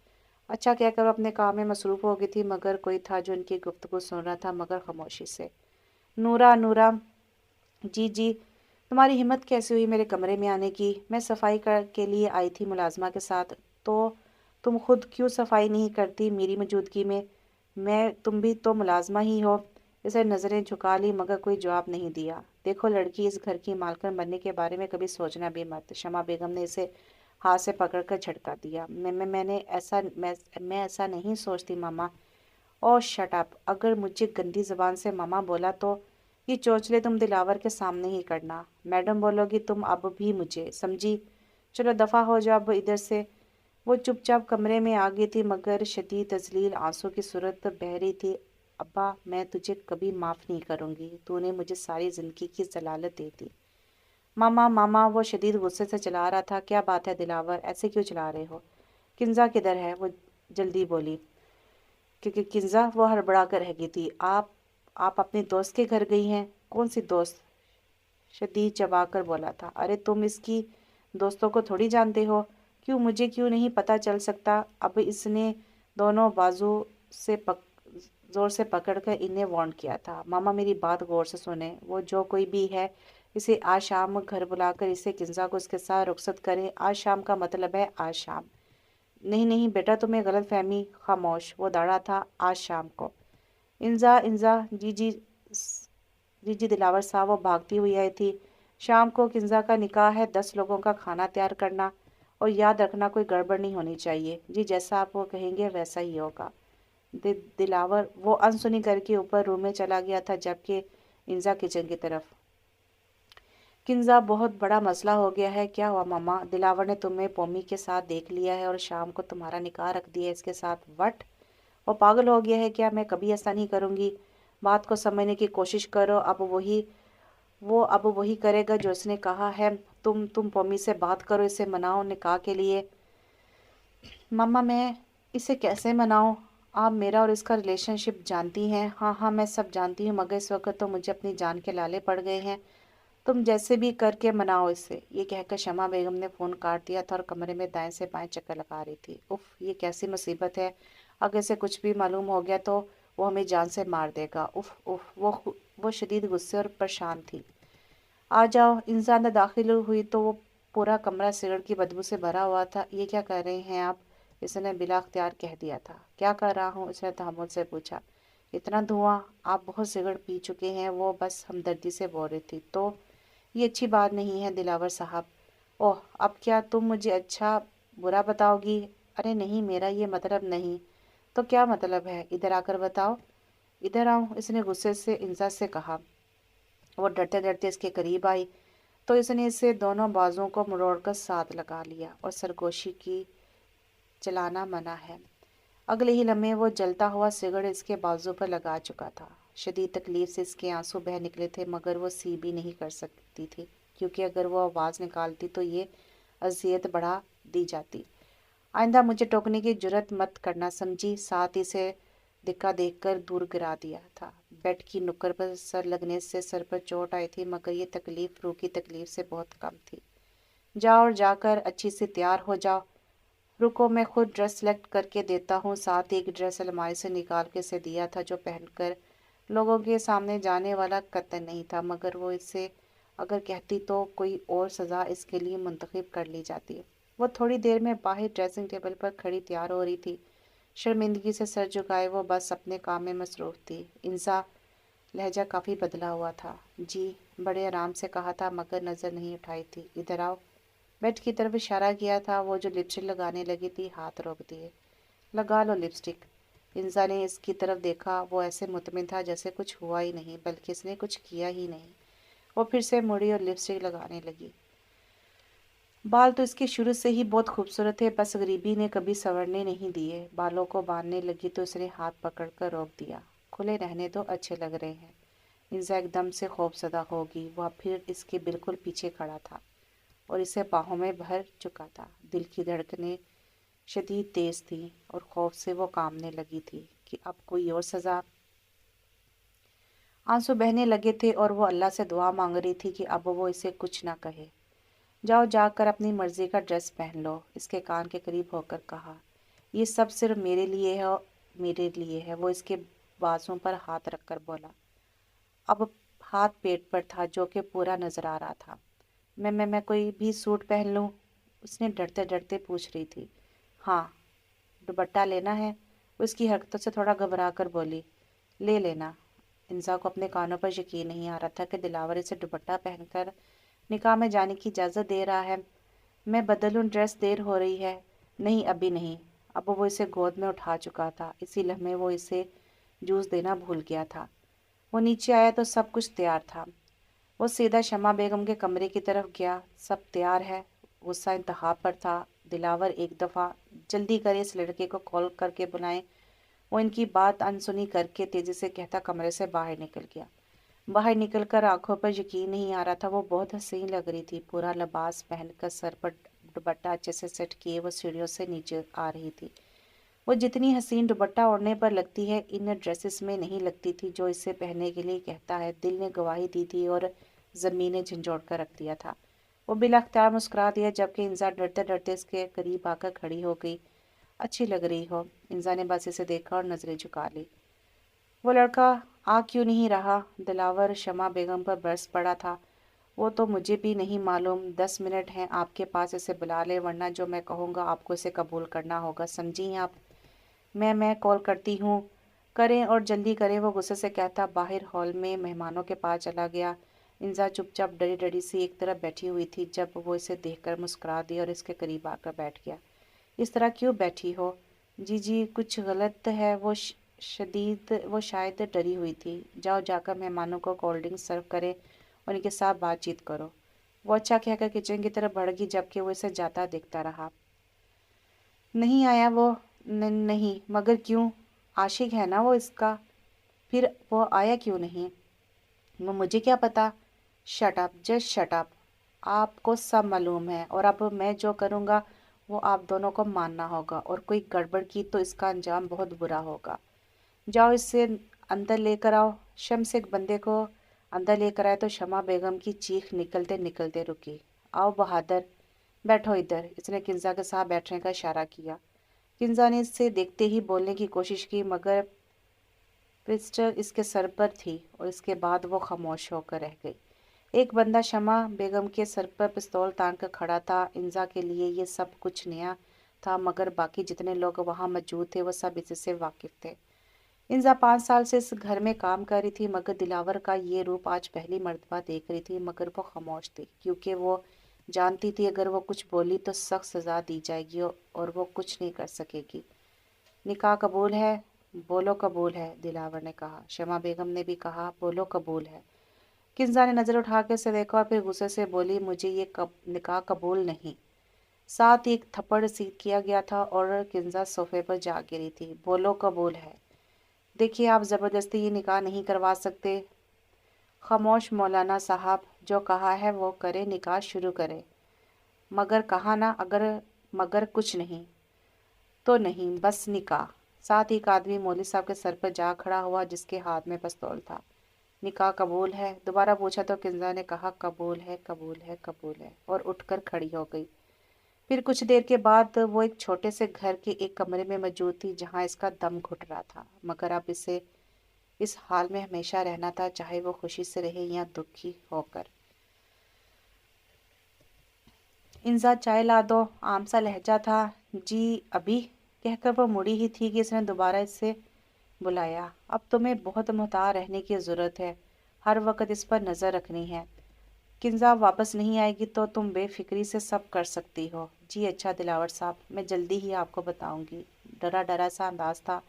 अच्छा कहकर अपने काम में मसरूफ़ हो गई थी, मगर कोई था जो उनकी गुफ्तगू सुन रहा था, मगर खामोशी से। नूरा नूरा, जी जी, तुम्हारी हिम्मत कैसे हुई मेरे कमरे में आने की? मैं सफाई के लिए आई थी मुलाजमा के साथ। तो तुम खुद क्यों सफाई नहीं करती मेरी मौजूदगी में? तुम भी तो मुलाजमा ही हो। इसे नज़रें झुका ली मगर कोई जवाब नहीं दिया। देखो लड़की, इस घर की मालकिन बनने के बारे में कभी सोचना भी मत। शमा बेगम ने इसे हाथ से पकड़कर झटका दिया। मैं ऐसा नहीं सोचती मामा। ओह शट अप, अगर मुझे गंदी ज़बान से मामा बोला तो ये चोचले तुम दिलावर के सामने ही करना। मैडम बोलोगी तुम अब भी मुझे, समझी? चलो दफ़ा हो जाओ अब इधर से। वो चुपचाप कमरे में आ गई थी मगर शदीद तजलील आंसू की सूरत बह रही थी। अब्बा, मैं तुझे कभी माफ़ नहीं करूँगी, तूने मुझे सारी ज़िंदगी की जलालत दे दी। मामा मामा, वो शदीद गुस्से से चला रहा था। क्या बात है दिलावर, ऐसे क्यों चला रहे हो? किंजा किधर है? वो जल्दी बोली। क्योंकि किंजा, वो हड़बड़ा कर रह गई थी। आप अपने दोस्त के घर गई हैं? कौन सी दोस्त? शदीद चबा कर बोला था। अरे तुम इसकी दोस्तों को थोड़ी जानते हो। क्यों, मुझे क्यों नहीं पता चल सकता? अब इसने दोनों बाजू से जोर से पकड़कर इन्हें वार्न किया था। मामा मेरी बात गौर से सुने, वो जो कोई भी है इसे आज शाम घर बुलाकर इसे किंजा को इसके साथ रुखसत करें। आज शाम का मतलब है आज शाम। नहीं नहीं बेटा, तुम्हें गलत फहमी। खामोश, वो दौड़ा था आज शाम को। इंजा इंजा, जी जी, जी जी दिलावर साहब, वो भागती हुई आई थी। शाम को किंजा का निकाह है, 10 लोगों का खाना तैयार करना, और याद रखना कोई गड़बड़ नहीं होनी चाहिए। जी जैसा आप वो कहेंगे वैसा ही होगा। दिलावर वो अनसुनी करके ऊपर रूम में चला गया था, जबकि इंजा किचन की तरफ। किंजा, बहुत बड़ा मसला हो गया है। क्या हुआ मामा? दिलावर ने तुम्हें पोमी के साथ देख लिया है और शाम को तुम्हारा निकाह रख दिया है इसके साथ। वट, वो पागल हो गया है क्या? मैं कभी ऐसा नहीं करूँगी। बात को समझने की कोशिश करो। अब वही करेगा जो उसने कहा है। तुम पोमी से बात करो, इसे मनाओ निकाह के लिए। मम्मा, मैं इसे कैसे मनाऊं? आप मेरा और इसका रिलेशनशिप जानती हैं। हाँ हाँ, मैं सब जानती हूँ, मगर इस वक्त तो मुझे अपनी जान के लाले पड़ गए हैं। तुम जैसे भी करके मनाओ इसे। ये कहकर शमा बेगम ने फ़ोन काट दिया था और कमरे में दाएं से बाएं चक्कर लगा रही थी। उफ, ये कैसी मुसीबत है। अगर इसे कुछ भी मालूम हो गया तो वो हमें जान से मार देगा। उफ उफ, वो शदीद गुस्से और परेशान थी। आ जाओ। इंसान दाखिल हुई तो वो पूरा कमरा सिगरेट की बदबू से भरा हुआ था। ये क्या कर रहे हैं आप? इसने बिला अख्तियार कह दिया था। क्या कर रहा हूँ? इसने तहम्मुल से पूछा। इतना धुआं? आप बहुत सिगरेट पी चुके हैं। वो बस हमदर्दी से बोल रही थी। तो ये अच्छी बात नहीं है दिलावर साहब। ओह, अब क्या तुम मुझे अच्छा बुरा बताओगी? अरे नहीं, मेरा ये मतलब नहीं। तो क्या मतलब है? इधर आकर बताओ। इधर आओ, इसने गुस्से से इंजा से कहा। वो डरते डरते इसके करीब आई तो इसने इसे दोनों बाजुओं को मरोड़कर साथ लगा लिया और सरगोशी की। चलाना मना है। अगले ही लम्हे वो जलता हुआ सिगरेट इसके बाजू पर लगा चुका था। शदीद तकलीफ से इसके आंसू बह निकले थे, मगर वो सी भी नहीं कर सकती थी, क्योंकि अगर वो आवाज़ निकालती तो ये अजियत बढ़ा दी जाती। آئندہ مجھے ٹوکنے کی جرت مت کرنا، سمجھی؟ ساتھ ہی سے دھکا دیکھ کر دور گرا دیا تھا۔ بیڈ کی نکر پر سر لگنے سے سر پر چوٹ آئی تھی، مگر یہ تکلیف روح کی تکلیف سے بہت کم تھی۔ جاؤ اور جا کر اچھی سے تیار ہو جاؤ۔ رکو میں خود ڈریس سلیکٹ کر کے دیتا ہوں۔ ساتھ ہی ایک ڈریس الماری سے نکال کے اسے دیا تھا، جو پہن کر لوگوں کے سامنے جانے والا قطعاً نہیں تھا، مگر وہ اسے اگر کہتی تو کوئی اور سزا اس کے لیے منتخب کر لی جاتی۔ وہ تھوڑی دیر میں باہر ڈریسنگ ٹیبل پر کھڑی تیار ہو رہی تھی، شرمندگی سے سر جھکائے وہ بس اپنے کام میں مصروف تھی۔ انزا لہجہ کافی بدلا ہوا تھا۔ جی، بڑے آرام سے کہا تھا، مگر نظر نہیں اٹھائی تھی۔ ادھر آؤ۔ بیڈ کی طرف اشارہ کیا تھا۔ وہ جو لپسٹک لگانے لگی تھی، ہاتھ روک دیے۔ لگا لو لپسٹک۔ انزا نے اس کی طرف دیکھا۔ وہ ایسے مطمئن تھا جیسے کچھ ہوا ہی نہیں، بلکہ اس نے کچھ کیا ہی نہیں۔ وہ پھر سے مڑی اور لپسٹک لگانے لگی۔ بال تو اس کے شروع سے ہی بہت خوبصورت تھے، بس غریبی نے کبھی سنورنے نہیں دیے۔ بالوں کو باندھنے لگی تو اس نے ہاتھ پکڑ کر روک دیا۔ کھلے رہنے دو، اچھے لگ رہے ہیں۔ انزا ایک دم سے خوفزدہ ہوگی۔ وہ پھر اس کے بالکل پیچھے کھڑا تھا اور اسے باہوں میں بھر چکا تھا۔ دل کی دھڑکنیں شدید تیز تھیں اور خوف سے وہ کانپنے لگی تھی کہ اب کوئی اور سزا۔ آنسو بہنے لگے تھے اور وہ اللہ سے دعا مانگ رہی تھی کہ اب وہ اسے کچھ نہ کہے۔ جاؤ، جا کر اپنی مرضی کا ڈریس پہن لو، اس کے کان کے قریب ہو کر کہا۔ یہ سب صرف میرے لیے ہے، میرے لیے ہے۔ وہ اس کے بازوں پر ہاتھ رکھ کر بولا۔ اب ہاتھ پیٹ پر تھا، جو کہ پورا نظر آ رہا تھا۔ میں کوئی بھی سوٹ پہن لوں؟ اس نے ڈرتے ڈرتے پوچھ رہی تھی۔ ہاں، دوپٹہ لینا ہے؟ وہ اس کی حرکتوں سے تھوڑا گھبرا کر بولی۔ لے لینا۔ انزا کو اپنے کانوں پر یقین نہیں آ رہا تھا کہ دلاور اسے دوپٹہ پہن کر نکاح میں جانے کی اجازت دے رہا ہے۔ میں بدل لوں ڈریس، دیر ہو رہی ہے۔ نہیں، ابھی نہیں۔ اب وہ اسے گود میں اٹھا چکا تھا۔ اسی لمحے وہ اسے جوس دینا بھول گیا تھا۔ وہ نیچے آیا تو سب کچھ تیار تھا۔ وہ سیدھا شمع بیگم کے کمرے کی طرف گیا۔ سب تیار ہے؟ غصہ انتہا پر تھا۔ دلاور ایک دفعہ جلدی کرے، اس لڑکے کو کال کر کے بلائیں۔ وہ ان کی بات انسنی کر کے تیزی سے کہتا کمرے سے باہر نکل گیا۔ باہر نکل کر آنکھوں پر یقین نہیں آ رہا تھا۔ وہ بہت حسین لگ رہی تھی۔ پورا لباس پہن کر، سر پر دوپٹہ اچھے سے سیٹ کیے، وہ سیڑھیوں سے نیچے آ رہی تھی۔ وہ جتنی حسین دوپٹہ اوڑھنے پر لگتی ہے، ان ڈریسز میں نہیں لگتی تھی جو اسے پہننے کے لیے کہتا ہے۔ دل نے گواہی دی تھی اور زمین نے جھنجھوڑ کر رکھ دیا تھا۔ وہ بلا اختیار مسکرا دیا، جبکہ انزا ڈرتے ڈرتے اس کے قریب آ کر کھڑی ہو گئی۔ اچھی لگ رہی ہو۔ انزا نے بس اسے دیکھا اور نظریں جھکا لی۔ وہ لڑکا آ کیوں نہیں رہا؟ دلاور شمع بیگم پر برس پڑا تھا۔ وہ تو مجھے بھی نہیں معلوم۔ 10 منٹ ہیں آپ کے پاس، اسے بلا لے، ورنہ جو میں کہوں گا آپ کو اسے قبول کرنا ہوگا، سمجھی آپ؟ میں کال کرتی ہوں۔ کریں اور جلدی کریں، وہ غصے سے کہتا باہر ہال میں مہمانوں کے پاس چلا گیا۔ انزا چپ چاپ ڈری ڈری سی ایک طرف بیٹھی ہوئی تھی، جب وہ اسے دیکھ کر مسکرا دی اور اس کے قریب آ کر بیٹھ گیا۔ اس طرح کیوں بیٹھی ہو؟ جی کچھ غلط ہے؟ وہ شاید ڈری ہوئی تھی۔ جاؤ، جا کر مہمانوں کو کولڈ ڈرنک سرو کرے اور ان کے ساتھ بات چیت کرو۔ وہ اچھا کہہ کر کچن کی طرف بڑھ گئی، جبکہ وہ اسے جاتا دیکھتا رہا۔ نہیں آیا وہ؟ نہیں، مگر کیوں؟ عاشق ہے نا وہ اس کا۔ پھر وہ آیا کیوں نہیں؟ وہ مجھے کیا پتا؟ Shut up, just shut up. آپ کو سب معلوم ہے، اور اب میں جو کروں گا وہ آپ دونوں کو ماننا ہوگا، اور کوئی گڑبڑ کی تو اس کا انجام بہت برا ہوگا۔ جاؤ، اس سے اندر لے کر آؤ۔ شمس ایک بندے کو اندر لے کر آئے تو شمع بیگم کی چیخ نکلتے نکلتے رکی۔ آؤ بہادر، بیٹھو ادھر۔ اس نے کنزا کے ساتھ بیٹھنے کا اشارہ کیا۔ کنزا نے اسے دیکھتے ہی بولنے کی کوشش کی، مگر پسٹل اس کے سر پر تھی اور اس کے بعد وہ خاموش ہو کر رہ گئی۔ ایک بندہ شمع بیگم کے سر پر پستول تان کر کھڑا تھا۔ انزا کے لیے یہ سب کچھ نیا تھا، مگر باقی جتنے لوگ وہاں موجود تھے وہ سب اس سے واقف تھے۔ انزا 5 سال سے اس گھر میں کام کر رہی تھی، مگر دلاور کا یہ روپ آج پہلی مرتبہ دیکھ رہی تھی، مگر وہ خاموش تھی، کیونکہ وہ جانتی تھی اگر وہ کچھ بولی تو سخت سزا دی جائے گی اور وہ کچھ نہیں کر سکے گی۔ نکاح قبول ہے؟ بولو قبول ہے، دلاور نے کہا۔ شمع بیگم نے بھی کہا، بولو قبول ہے۔ کنزا نے نظر اٹھا کے اسے دیکھا اور پھر غصے سے بولی، مجھے یہ نکاح قبول نہیں۔ ساتھ ایک تھپڑ ریسیو کیا گیا تھا اور کنزا صوفے پر جا گری تھی۔ بولو قبول ہے۔ دیکھیے، آپ زبردستی یہ نکاح نہیں کروا سکتے۔ خاموش مولانا صاحب، جو کہا ہے وہ کرے، نکاح شروع کرے۔ مگر کہا نا، مگر کچھ نہیں۔ تو نہیں، بس نکاح۔ ساتھ ہی ایک آدمی مولوی صاحب کے سر پر جا کھڑا ہوا جس کے ہاتھ میں پستول تھا۔ نکاح قبول ہے؟ دوبارہ پوچھا تو کنزا نے کہا قبول ہے، قبول ہے، قبول ہے، اور اٹھ کر کھڑی ہو گئی۔ پھر کچھ دیر کے بعد وہ ایک چھوٹے سے گھر کے ایک کمرے میں موجود تھی جہاں اس کا دم گھٹ رہا تھا، مگر اب اسے اس حال میں ہمیشہ رہنا تھا، چاہے وہ خوشی سے رہے یا دکھی ہو کر۔ انزا چائے لا دو، عام سا لہجہ تھا۔ جی ابھی کہہ کر وہ مڑی ہی تھی کہ اس نے دوبارہ اس سے بلایا۔ اب تمہیں بہت محتاط رہنے کی ضرورت ہے، ہر وقت اس پر نظر رکھنی ہے۔ کنزا واپس نہیں آئے گی تو تم بے فکری سے سب کر سکتی ہو۔ جی اچھا دلاور صاحب، میں جلدی ہی آپ کو بتاؤں گی۔ ڈرا ڈرا سا انداز تھا۔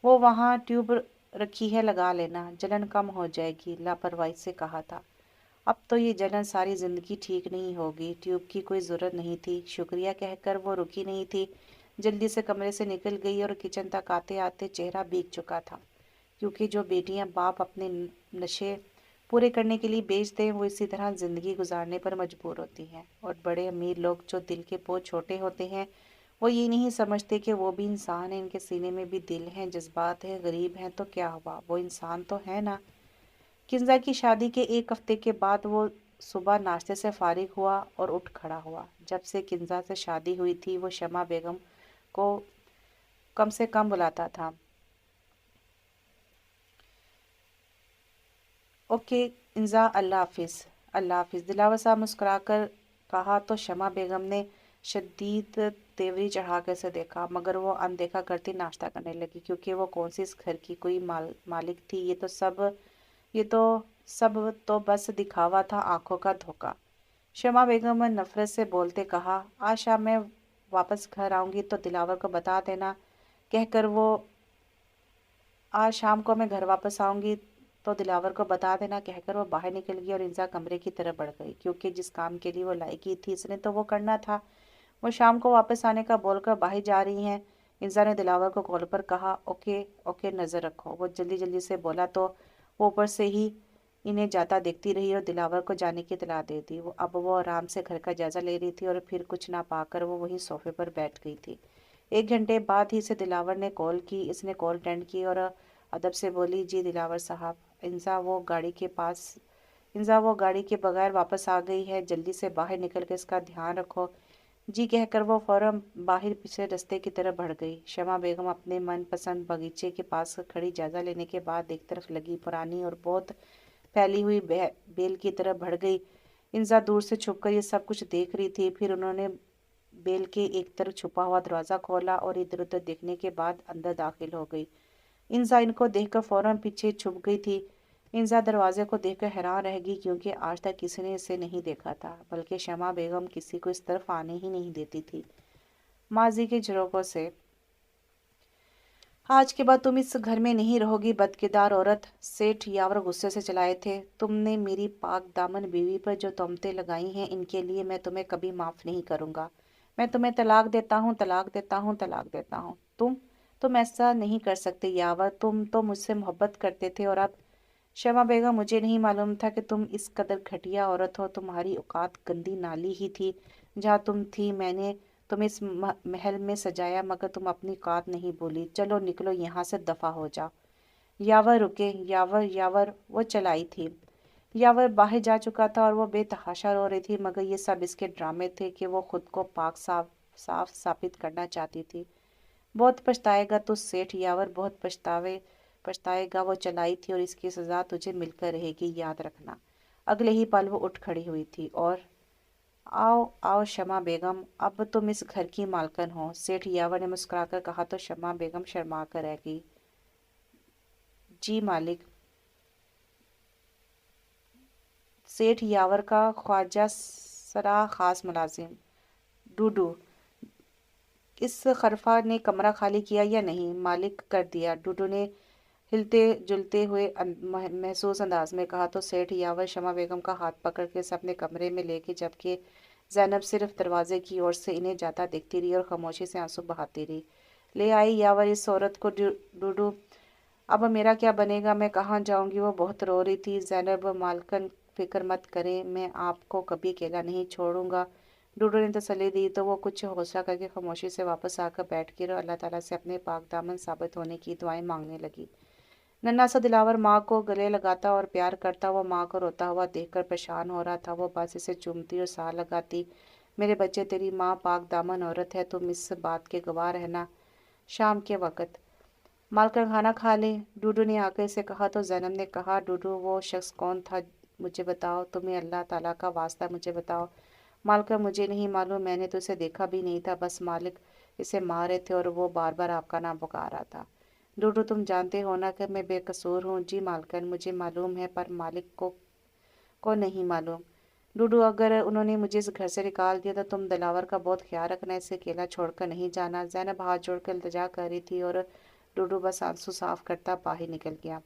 وہ وہاں ٹیوب رکھی ہے، لگا لینا، جلن کم ہو جائے گی، لاپرواہی سے کہا تھا۔ اب تو یہ جلن ساری زندگی ٹھیک نہیں ہوگی، ٹیوب کی کوئی ضرورت نہیں تھی۔ شکریہ کہہ کر وہ رکی نہیں تھی، جلدی سے کمرے سے نکل گئی اور کچن تک آتے آتے چہرہ بھیگ چکا تھا، کیونکہ جو بیٹیاں باپ اپنے نشے پورے کرنے کے لیے بیچ دیں وہ اسی طرح زندگی گزارنے پر مجبور ہوتی ہیں، اور بڑے امیر لوگ جو دل کے پوچھ چھوٹے ہوتے ہیں وہ یہ نہیں سمجھتے کہ وہ بھی انسان ہیں، ان کے سینے میں بھی دل ہیں، جذبات ہیں، غریب ہیں، تو کیا ہوا، وہ انسان تو ہے نا۔ کنزا کی شادی کے ایک ہفتے کے بعد وہ صبح ناشتے سے فارغ ہوا اور اٹھ کھڑا ہوا۔ جب سے کنزا سے شادی ہوئی تھی وہ شمع بیگم کو کم سے کم بلاتا تھا۔ اوکے انزا، اللہ حافظ۔ اللہ حافظ، دلاور صاحب مسکرا کر کہا تو شمع بیگم نے شدید تیوری چڑھا کر اسے دیکھا، مگر وہ اندیکھا کرتی ناشتہ کرنے لگی، کیونکہ وہ کون سی اس گھر کی کوئی مالک تھی۔ یہ تو سب بس دکھاوا تھا، آنکھوں کا دھوکہ۔ شمع بیگم نے نفرت سے بولتے کہا، آج شام میں واپس گھر آؤں گی تو دلاور کو بتا دینا، کہہ کر وہ آج شام کو میں گھر واپس آؤں گی تو دلاور کو بتا دینا کہہ کر وہ باہر نکل گئی اور انزا کمرے کی طرف بڑھ گئی، کیونکہ جس کام کے لیے وہ لائی گئی تھی اس نے تو وہ کرنا تھا۔ وہ شام کو واپس آنے کا بول کر باہر جا رہی ہیں، انزا نے دلاور کو کال پر کہا۔ اوکے اوکے، نظر رکھو۔ وہ جلدی جلدی سے بولا تو وہ اوپر سے ہی انہیں جاتا دیکھتی رہی اور دلاور کو جانے کی اطلاع دے دی۔ اب وہ آرام سے گھر کا جائزہ لے رہی تھی اور پھر کچھ نہ پا کر وہ وہیں صوفے پر بیٹھ گئی تھی۔ 1 گھنٹے بعد ہی سے دلاور نے کال کی۔ اس نے کال اٹینڈ کی اور ادب سے بولی، جی دلاور صاحب، انزا وہ گاڑی کے بغیر واپس آ گئی ہے، جلدی سے باہر نکل کے اس کا دھیان رکھو۔ جی کہہ کر وہ فوراً باہر پچھلے رستے کی طرف بڑھ گئی۔ شمع بیگم اپنے من پسند باغیچے کے پاس کھڑی جائزہ لینے کے بعد ایک طرف لگی پرانی اور بہت پھیلی ہوئی بیل کی طرف بڑھ گئی۔ انزا دور سے چھپ کر یہ سب کچھ دیکھ رہی تھی۔ پھر انہوں نے بیل کے ایک طرف چھپا ہوا دروازہ کھولا اور ادھر ادھر دیکھنے کے بعد اندر داخل ہو گئی۔ انزا ان کو دیکھ کر فوراً پیچھے چھپ گئی تھی۔ انزا دروازے کو دیکھ کر حیران رہ گئی، کیونکہ آج تک کسی نے اسے نہیں دیکھا تھا، بلکہ شمع بیگم کسی کو اس طرف آنے ہی نہیں دیتی تھی۔ ماضی کے جھروکوں سے، آج کے بعد تم اس گھر میں نہیں رہو گی، بدکردار عورت، سیٹھ یاور غصے سے چلائے تھے۔ تم نے میری پاک دامن بیوی پر جو تہمتیں لگائی ہیں ان کے لیے میں تمہیں کبھی معاف نہیں کروں گا۔ میں تمہیں طلاق دیتا ہوں، طلاق دیتا ہوں، طلاق دیتا ہوں۔ تم ایسا نہیں کر سکتے یاور، تم تو مجھ سے محبت کرتے تھے اور اب… شمع بیگم، مجھے نہیں معلوم تھا کہ تم اس قدر گھٹیا عورت ہو، تمہاری اوقات گندی نالی ہی تھی جہاں تم تھی۔ میں نے تمہیں اس محل میں سجایا مگر تم اپنی اوقات نہیں بھولی۔ چلو نکلو یہاں سے، دفع ہو جاؤ۔ یاور رکے، یاور وہ چلائی تھی۔ یاور باہر جا چکا تھا اور وہ بے تحاشا رو رہی تھی، مگر یہ سب اس کے ڈرامے تھے کہ وہ خود کو پاک صاف ثابت کرنا چاہتی تھی۔ بہت پچھتائے گا تو سیٹھ یاور، بہت پچھتائے گا، وہ چلائی تھی اور اس کی سزا تجھے مل کر رہے گی، یاد رکھنا۔ اگلے ہی پل وہ اٹھ کھڑی ہوئی تھی اور آؤ شمع بیگم، اب تم اس گھر کی مالکن ہو، سیٹھ یاور نے مسکرا کر کہا تو شمع بیگم شرما کر رہ گئی۔ جی مالک۔ سیٹھ یاور کا خواجہ سرا خاص ملازم، ڈوڈو، اس خرفہ نے کمرہ خالی کیا یا نہیں؟ مالک، کر دیا، ڈوڈو نے ہلتے جلتے ہوئے محسوس انداز میں کہا تو سیٹھ یاور شمع بیگم کا ہاتھ پکڑ کے اسے اپنے کمرے میں لے گئے، جبکہ زینب صرف دروازے کی اور سے انہیں جاتا دیکھتی رہی اور خاموشی سے آنسو بہاتی رہی۔ لے آئی یاور اس عورت کو ڈوڈو، اب میرا کیا بنے گا، میں کہاں جاؤں گی؟ وہ بہت رو رہی تھی۔ زینب، مالکن فکر مت کریں، میں آپ کو کبھی اکیلا نہیں چھوڑوں گا، डूडू ने तसल्ली दी तो वो कुछ हौसला करके खामोशी से वापस आकर बैठ गई और अल्लाह ताला से अपने पाक दामन साबित होने की दुआएं मांगने लगी। नन्हा सा दिलावर माँ को गले लगाता और प्यार करता। वो माँ को रोता हुआ देखकर परेशान हो रहा था। वो बस इसे चूमती और साह लगाती। मेरे बच्चे, तेरी माँ पाक दामन औरत है, तुम इस बात के गवाह रहना। शाम के वक़्त मालकिन खाना खा ले, डूडू ने आकर इसे कहा तो ज़ैनब ने कहा, डूडू वो शख्स कौन था, मुझे बताओ, तुम्हें अल्लाह ताला का वास्ता मुझे बताओ। मालकिन मुझे नहीं मालूम, मैंने तो इसे देखा भी नहीं था, बस मालिक इसे मार रहे थे और वो बार बार आपका नाम पुकार रहा था। डूडू तुम जानते हो ना कि मैं बेकसूर हूँ। जी मालकिन मुझे मालूम है, पर मालिक को नहीं मालूम। डूडू अगर उन्होंने मुझे इस घर से निकाल दिया तो तुम दिलावर का बहुत ख्याल रखना, इसे अकेला छोड़कर नहीं जाना। ज़ैनब हाथ जोड़कर इल्तिजा कर रही थी और डूडू बस आंसू साफ करता बाहर निकल गया।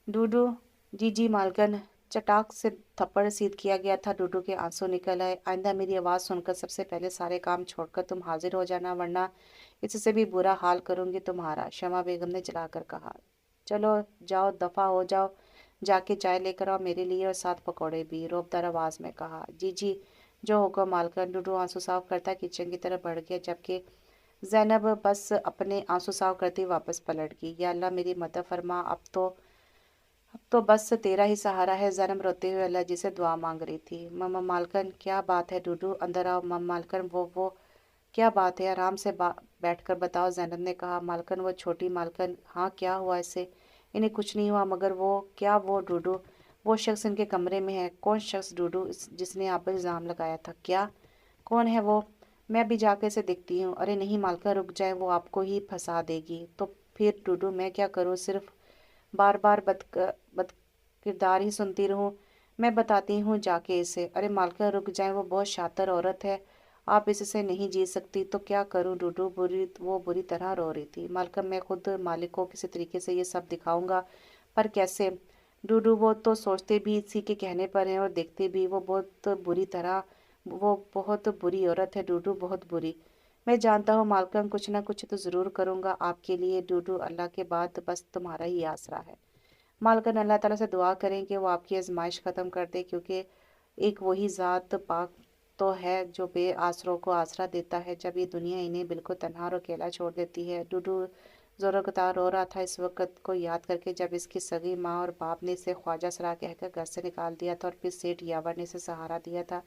डूडू, जी जी मालकिन। चटाक से थप्पड़ सीध किया गया था। डूडू के आंसू निकल आए। आइंदा मेरी आवाज़ सुनकर सबसे पहले सारे काम छोड़कर तुम हाजिर हो जाना, वरना इससे भी बुरा हाल करूंगी तुम्हारा, शमा बेगम ने जलाकर कहा। चलो जाओ, दफा हो जाओ, जाके चाय लेकर आओ मेरे लिए और 7 पकौड़े भी, रोबदार आवाज में कहा। जी जी, जो हुक्म मालकिन। डूडू आंसू साफ करता किचन की तरफ बढ़ गया, जबकि ज़ैनब बस अपने आंसू साफ करती वापस पलट गई। या अल्लाह मेरी मदद फरमा, अब तो बस तेरा ही सहारा है। ज़ैनब रोते हुए अल्लाह जी से दुआ मांग रही थी। मम्मा मालकिन क्या बात है, डूडू अंदर आओ। मम्मा मालकिन वो क्या बात है, आराम से बैठकर बताओ, ज़ैनब ने कहा। मालकिन वो छोटी मालकिन, हाँ क्या हुआ इसे? इन्हें कुछ नहीं हुआ, मगर वो क्या, वो डूडू, वो शख्स इनके कमरे में है। कौन शख्स डूडू? जिसने आप पर इल्ज़ाम लगाया था। क्या? कौन है वो? मैं भी जाकर इसे देखती हूँ। अरे नहीं मालकिन, रुक जाए, वो आपको ही फंसा देगी। तो फिर डूडू मैं क्या करूँ? सिर्फ बार बार बद किरदार ही सुनती रहूं? मैं बताती हूँ जाके इसे। अरे मालकिन रुक जाए, वो बहुत शातिर औरत है, आप इससे नहीं जी सकती। तो क्या करूं डूडू? वो बुरी तरह रो रही थी। मालकिन मैं खुद मालिक को किसी तरीके से ये सब दिखाऊंगा, पर कैसे? डूडू वो तो सोचते भी इसी के कहने पर हैं और देखते भी। वो बहुत बुरी औरत है डूडू, बहुत बुरी। मैं जानता हूँ मालकिन, कुछ ना कुछ तो ज़रूर करूँगा आपके लिए डूडू, अल्लाह के बाद बस तुम्हारा ही आसरा है। मालकिन अल्लाह ताला से दुआ करें कि वो आपकी आजमाइश ख़त्म कर दे, क्योंकि एक वही ज़ात पाक तो है जो बेआसरों को आसरा देता है जब ये दुनिया इन्हें बिल्कुल तन्हा और अकेला छोड़ देती है। डूडू ज़ोरकता रो रहा था इस वक्त को याद करके जब इसकी सगी माँ और बाप ने इसे ख्वाजा सरा कहकर घर से निकाल दिया था और फिर सेठ यावर ने इसे सहारा दिया था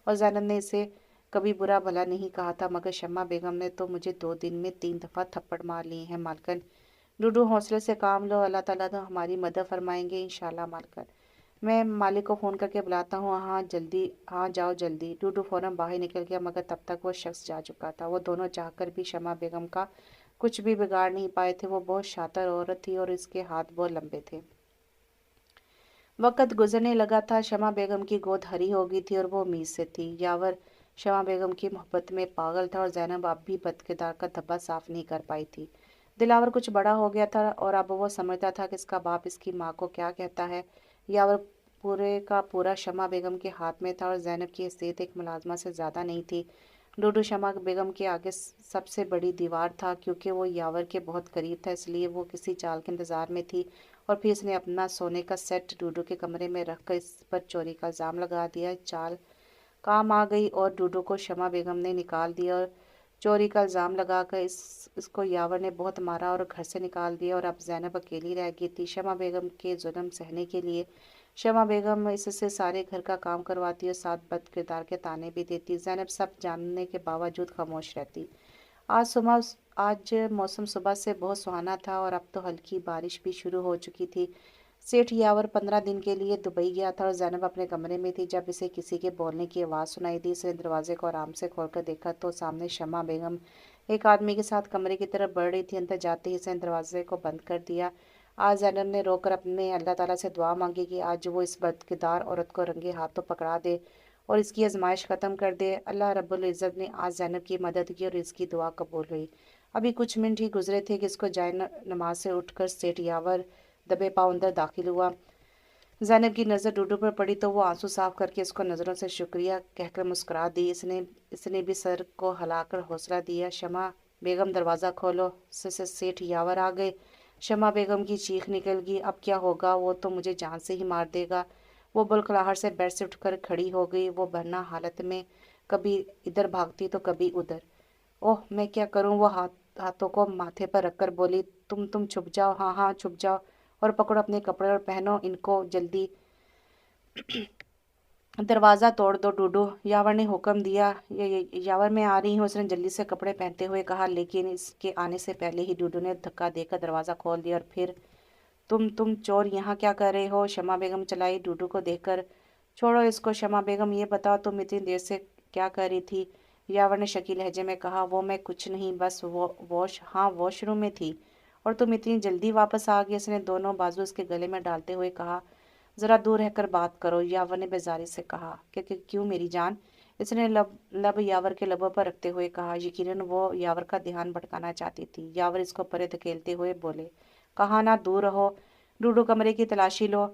और ज़ैनब ने इसे कभी बुरा भला नहीं कहा था, मगर शम्मा बेगम ने तो मुझे 2 दिन में 3 दफ़ा थप्पड़ मार लिए हैं। मालकिन डूडू हौसले से काम लो, अल्लाह ताला तो हमारी मदद फरमाएंगे इंशाल्लाह। मालकिन मैं मालिक को फ़ोन करके बुलाता हूँ, हाँ जल्दी, हाँ जाओ जल्दी। डूडू फ़ौरन बाहर निकल गया, मगर तब तक वो शख्स जा चुका था। वो दोनों चाहकर भी शमा बेगम का कुछ भी बिगाड़ नहीं पाए थे। वो बहुत शातिर औरत थी और इसके हाथ बहुत लंबे थे। वक़्त गुजरने लगा था। शमा बेगम की गोद हरी हो गई थी और वो उम्मीद से थी। यावर शमा बेगम की मोहब्बत में पागल था और ज़ैनब अब भी बदकिरदार का धब्बा साफ नहीं कर पाई थी। दिलावर कुछ बड़ा हो गया था और अब वो समझता था कि इसका बाप इसकी माँ को क्या कहता है। यावर पूरे का पूरा शमा बेगम के हाथ में था और ज़ैनब की हैसियत एक मुलाजमा से ज़्यादा नहीं थी। डूडू शमा बेगम के आगे सबसे बड़ी दीवार था, क्योंकि वो यावर के बहुत करीब था, इसलिए वो किसी चाल के इंतज़ार में थी। और फिर इसने अपना सोने का सेट डूडू के कमरे में रखकर इस पर चोरी का इल्ज़ाम लगा दिया। चाल काम आ गई और डूडू को शमा बेगम ने निकाल दिया और चोरी का इल्ज़ाम लगाकर इसको यावर ने बहुत मारा और घर से निकाल दिया और अब ज़ैनब अकेली रह गई थी शमा बेगम के जुल्म सहने के लिए। शमा बेगम इससे सारे घर का काम करवाती और साथ बद किरदार के ताने भी देती। ज़ैनब सब जानने के बावजूद खामोश रहती। आज सुबह आज मौसम सुबह से बहुत सुहाना था और अब तो हल्की बारिश भी शुरू हो चुकी थी। सेठ यावर 15 दिन के लिए दुबई गया था और ज़ैनब अपने कमरे में थी जब इसे किसी के बोलने की आवाज़ सुनाई दी। इसने दरवाजे को आराम से खोलकर देखा तो सामने शमा बेगम एक आदमी के साथ कमरे की तरफ बढ़ रही थी। अंदर जाते ही इसने दरवाजे को बंद कर दिया। आज ज़ैनब ने रोकर अपने अल्लाह ताला से दुआ मांगी कि आज वो इस बदकिरदार औरत को रंगे हाथों पकड़ा दे और इसकी आजमाइश ख़त्म कर दे। अल्लाह रब्बुल इज़्ज़त ने आज ज़ैनब की मदद की और इसकी दुआ कबूल हुई। अभी कुछ मिनट ही गुजरे थे कि इसको जाए नमाज से उठकर सेठ यावर दबे पाँव अंदर दाखिल हुआ। ज़ैनब की नज़र डूडू पर पड़ी तो वो आंसू साफ करके इसको नज़रों से शुक्रिया कहकर मुस्कुरा दी। इसने भी सर को हिलाकर हौसला दिया। शमा बेगम दरवाज़ा खोलो, सेठ यावर आ गए। शमा बेगम की चीख निकल गई, अब क्या होगा? वो तो मुझे जान से ही मार देगा। وہ बौखलाहट से बेड से उठकर खड़ी हो गई। वो वरना हालत में कभी इधर भागती तो कभी उधर। ओह, मैं क्या करूं? वो हाथों को माथे पर रखकर बोली। तुम छुप जाओ, हाँ हाँ छुप जाओ, और पकड़ो अपने कपड़े और पहनो इनको जल्दी। दरवाज़ा तोड़ दो डूडू, यावर ने हुक्म दिया। यावर मैं आ रही हूँ, उसने जल्दी से कपड़े पहनते हुए कहा। लेकिन इसके आने से पहले ही डूडू ने धक्का देकर दरवाज़ा खोल दिया और फिर तुम चोर यहाँ क्या कर रहे हो? शमा बेगम चलाई डूडू को देखकर। छोड़ो इसको शमा बेगम, ये बताओ तुम इतनी देर से क्या कर रही थी? यावर ने शकी लहजे में कहा। वो मैं कुछ नहीं, बस वॉशरूम में थी। और तुम इतनी जल्दी वापस आ गई? उसने दोनों बाजू उसके गले में डालते हुए कहा। ज़रा दूर रहकर बात करो, यावर ने बेजारी से कहा। क्यों मेरी जान? इसने लब यावर के लबों पर रखते हुए कहा। यकीनन वो यावर का ध्यान भटकाना चाहती थी। यावर इसको परे धकेलते हुए बोले। कहा ना दूर रहो, डूडू कमरे की तलाशी लो।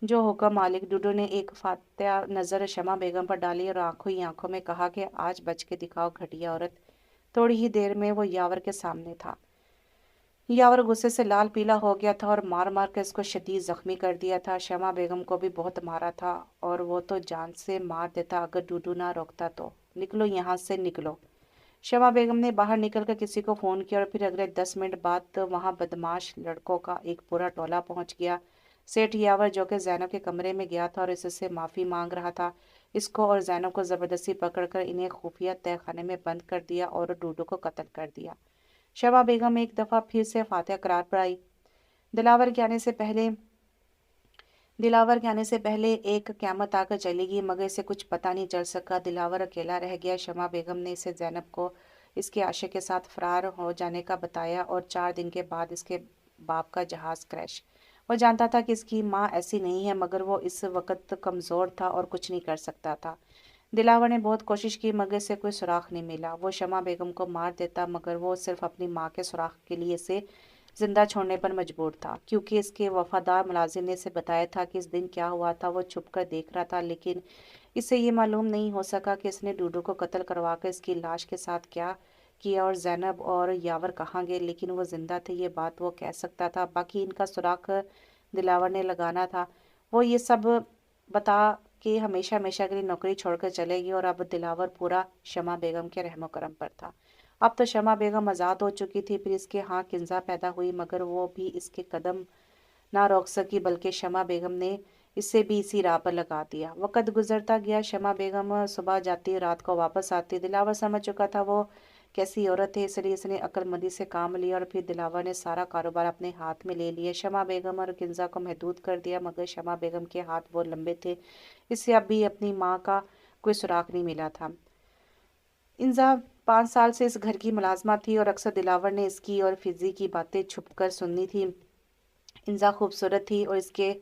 जो हुक्म मालिक। डूडू ने एक फात्या नज़र शमा बेगम पर डाली और आंखों ही आंखों में कहा कि आज बच के दिखाओ घटिया औरत। थोड़ी ही देर में वो यावर के सामने था। यावर गुस्से से लाल पीला हो गया था और मार मार कर इसको शदीद जख्मी कर दिया था। शमा बेगम को भी बहुत मारा था और वो तो जान से मार देता अगर डूडू ना रोकता तो। निकलो यहाँ से, निकलो। शमा बेगम ने बाहर निकलकर किसी को फ़ोन किया और फिर अगले 10 मिनट बाद वहाँ बदमाश लड़कों का एक पूरा टोला पहुँच गया। सेठ यावर जो कि जैनब के कमरे में गया था और इससे माफ़ी मांग रहा था, इसको और जैनब को ज़बरदस्ती पकड़कर इन्हें खुफिया तहखाने में बंद कर दिया और डूडू को कत्ल कर दिया। शमा बेगम एक दफ़ा फिर से फातिहा करार पर आई। दिलावर के आने से पहले दिलावर के आने से पहले एक क़यामत आकर चली गई, मगर इसे कुछ पता नहीं चल सका। दिलावर अकेला रह गया। शमा बेगम ने इसे जैनब को इसके आशिक के साथ फरार हो जाने का बताया और 4 दिन के बाद इसके बाप का जहाज़ क्रैश। वो जानता था कि इसकी माँ ऐसी नहीं है, मगर वो इस वक्त कमज़ोर था और कुछ नहीं कर सकता था। दिलावर ने बहुत कोशिश की मगर से कोई सुराख नहीं मिला। वो शमा बेगम को मार देता, मगर वो सिर्फ अपनी माँ के सुराख के लिए इसे जिंदा छोड़ने पर मजबूर था, क्योंकि इसके वफादार मुलाजिम ने इसे बताया था कि इस दिन क्या हुआ था। वो छुप कर देख रहा था, लेकिन इसे ये मालूम नहीं हो सका कि इसने डूडू को कत्ल करवाकर इसकी लाश के साथ क्या किया और जैनब और यावर कहाँ गए। लेकिन वो जिंदा थे, ये बात वो कह सकता था। बाकी इनका सुराख दिलावर ने लगाना था। वो ये सब बता कि हमेशा हमेशा के लिए नौकरी छोड़कर चलेगी और अब दिलावर पूरा शमा बेगम के रहमो करम पर था। अब तो शमा बेगम आज़ाद हो चुकी थी। फिर इसके हाँ किंजा पैदा हुई, मगर वो भी इसके कदम ना रोक सकी, बल्कि शमा बेगम ने इसे भी इसी राह पर लगा दिया। वक़्त गुजरता गया। शमा बेगम सुबह जाती, रात को वापस आती। दिलावर समझ चुका था वो कैसी औरत है, इसलिए इसने अक्लमंदी से काम लिया और फिर दिलावर ने सारा कारोबार अपने हाथ में ले लिया। शमा बेगम और किंजा को महदूद कर दिया, मगर शमा बेगम के हाथ बहुत लंबे थे। इससे अब भी अपनी माँ का कोई सुराग नहीं मिला था। इंजा 5 साल से इस घर की मुलाजमा थी और अक्सर दिलावर ने इसकी और फिजी की बातें छुपकर सुननी थी। इंजा खूबसूरत थी और इसके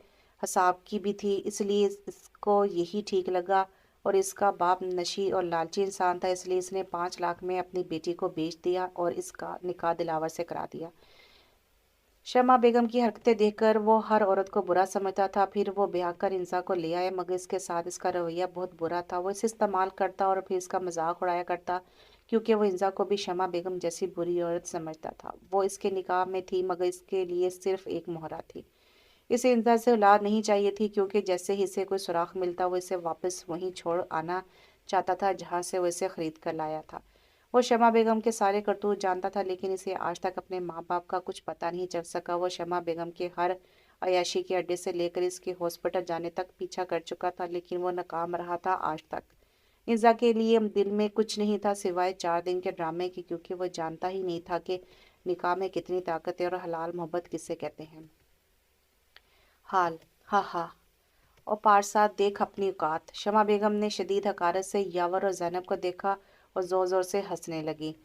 हसाब की भी थी, इसलिए इसको यही ठीक लगा। और इसका बाप नशी और लालची इंसान था, इसलिए इसने 5 लाख में अपनी बेटी को बेच दिया और इसका निकाह दिलावर से करा दिया। शमा बेगम की हरकतें देखकर वो हर औरत को बुरा समझता था। फिर वो ब्याह कर इंसा को ले आया, मगर इसके साथ इसका रवैया बहुत बुरा था। वो इसे इस्तेमाल करता और फिर इसका मजाक उड़ाया करता, क्योंकि वो इंसा को भी शमा बेगम जैसी बुरी औरत समझता था। वो इसके निकाह में थी, मगर इसके लिए सिर्फ एक मोहरा थी। इसे इंसा से औलाद नहीं चाहिए थी, क्योंकि जैसे ही इसे कोई सुराख मिलता वो इसे वापस वहीं छोड़ आना चाहता था जहाँ से वो इसे खरीद कर लाया था। वो शमा बेगम के सारे करतूत जानता था, लेकिन इसे आज तक अपने माँ बाप का कुछ पता नहीं चल सका। वो शमा बेगम के हर अयाशी के अड्डे से लेकर इसके हॉस्पिटल जाने तक पीछा कर चुका था, लेकिन वो नाकाम रहा था आज तक। इंजा के लिए दिल में कुछ नहीं था सिवाय 4 दिन के ड्रामे की, क्योंकि वो जानता ही नहीं था कि निकाह में कितनी ताकत है और हलाल मोहब्बत किसे कहते हैं। हाल हा हा और पारसाद देख अपनी औकात। शमा बेगम ने शदीद हकारत से यावर और जैनब को देखा और जोर जोर से हंसने लगी।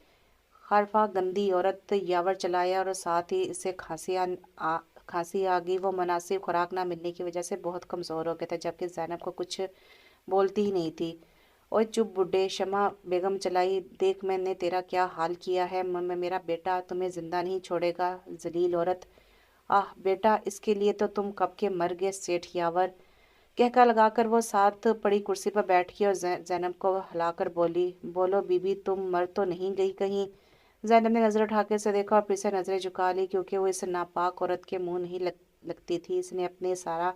खरफा गंदी औरत, यावर चलाया और साथ ही इसे खांसी आ गई। वो मुनासिब खुराक ना मिलने की वजह से बहुत कमज़ोर हो गया था, जबकि जैनब को कुछ बोलती ही नहीं थी। ओए चुप बुड्ढे, शमा बेगम चलाई, देख मैंने तेरा क्या हाल किया है। मेरा बेटा तुम्हें जिंदा नहीं छोड़ेगा, जलील औरत। आह बेटा, इसके लिए तो तुम कब के मर गए। सेठ यावर कहका लगाकर वो साथ पड़ी कुर्सी पर बैठ गई और जैनब को हिलाकर बोली, बोलो बीबी, तुम मर तो नहीं गई कहीं? जैनब ने नजर उठा के उसे देखा और फिर से नजरें झुका ली, क्योंकि वो इस नापाक औरत के मुंह नहीं लगती थी। इसने अपने सारा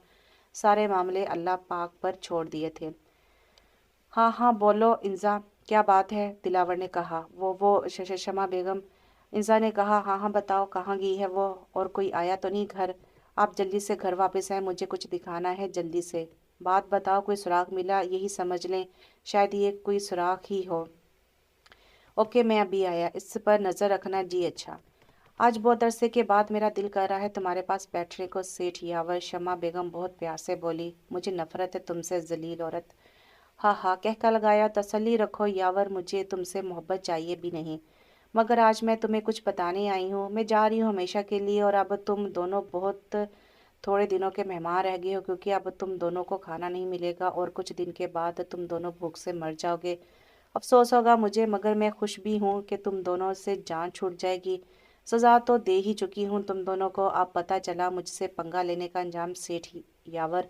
سارے معاملے اللہ پاک پر چھوڑ دیے تھے۔ ہاں ہاں بولو انزا، کیا بات ہے؟ دلاور نے کہا۔ وہ شمع بیگم، انزا نے کہا۔ ہاں ہاں بتاؤ کہاں گئی ہے وہ، اور کوئی آیا تو نہیں گھر؟ آپ جلدی سے گھر واپس آئیں، مجھے کچھ دکھانا ہے جلدی سے۔ بات بتاؤ، کوئی سراغ ملا؟ یہی سمجھ لیں، شاید یہ کوئی سراغ ہی ہو۔ اوکے میں ابھی آیا، اس پر نظر رکھنا۔ جی اچھا۔ آج بہت عرصے کے بعد میرا دل کر رہا ہے تمہارے پاس بیٹھنے کو سیٹھ یاور، شمع بیگم بہت پیار سے بولی۔ مجھے نفرت ہے تم سے ذلیل عورت۔ ہاں ہاں کہہ کر لگایا۔ تسلی رکھو یاور، مجھے تم سے محبت چاہیے بھی نہیں، مگر آج میں تمہیں کچھ بتانے آئی ہوں۔ میں جا رہی ہوں ہمیشہ کے لیے، اور اب تم دونوں بہت تھوڑے دنوں کے مہمان رہ گئے ہو، کیونکہ اب تم دونوں کو کھانا نہیں ملے گا اور کچھ دن کے بعد تم دونوں بھوک سے مر جاؤ گے۔ افسوس ہوگا مجھے، مگر میں خوش بھی ہوں کہ تم دونوں سے جان چھوٹ جائے گی۔ سزا تو دے ہی چکی ہوں تم دونوں کو۔ اب پتہ چلا مجھ سے پنگا لینے کا انجام سیٹھ یاور،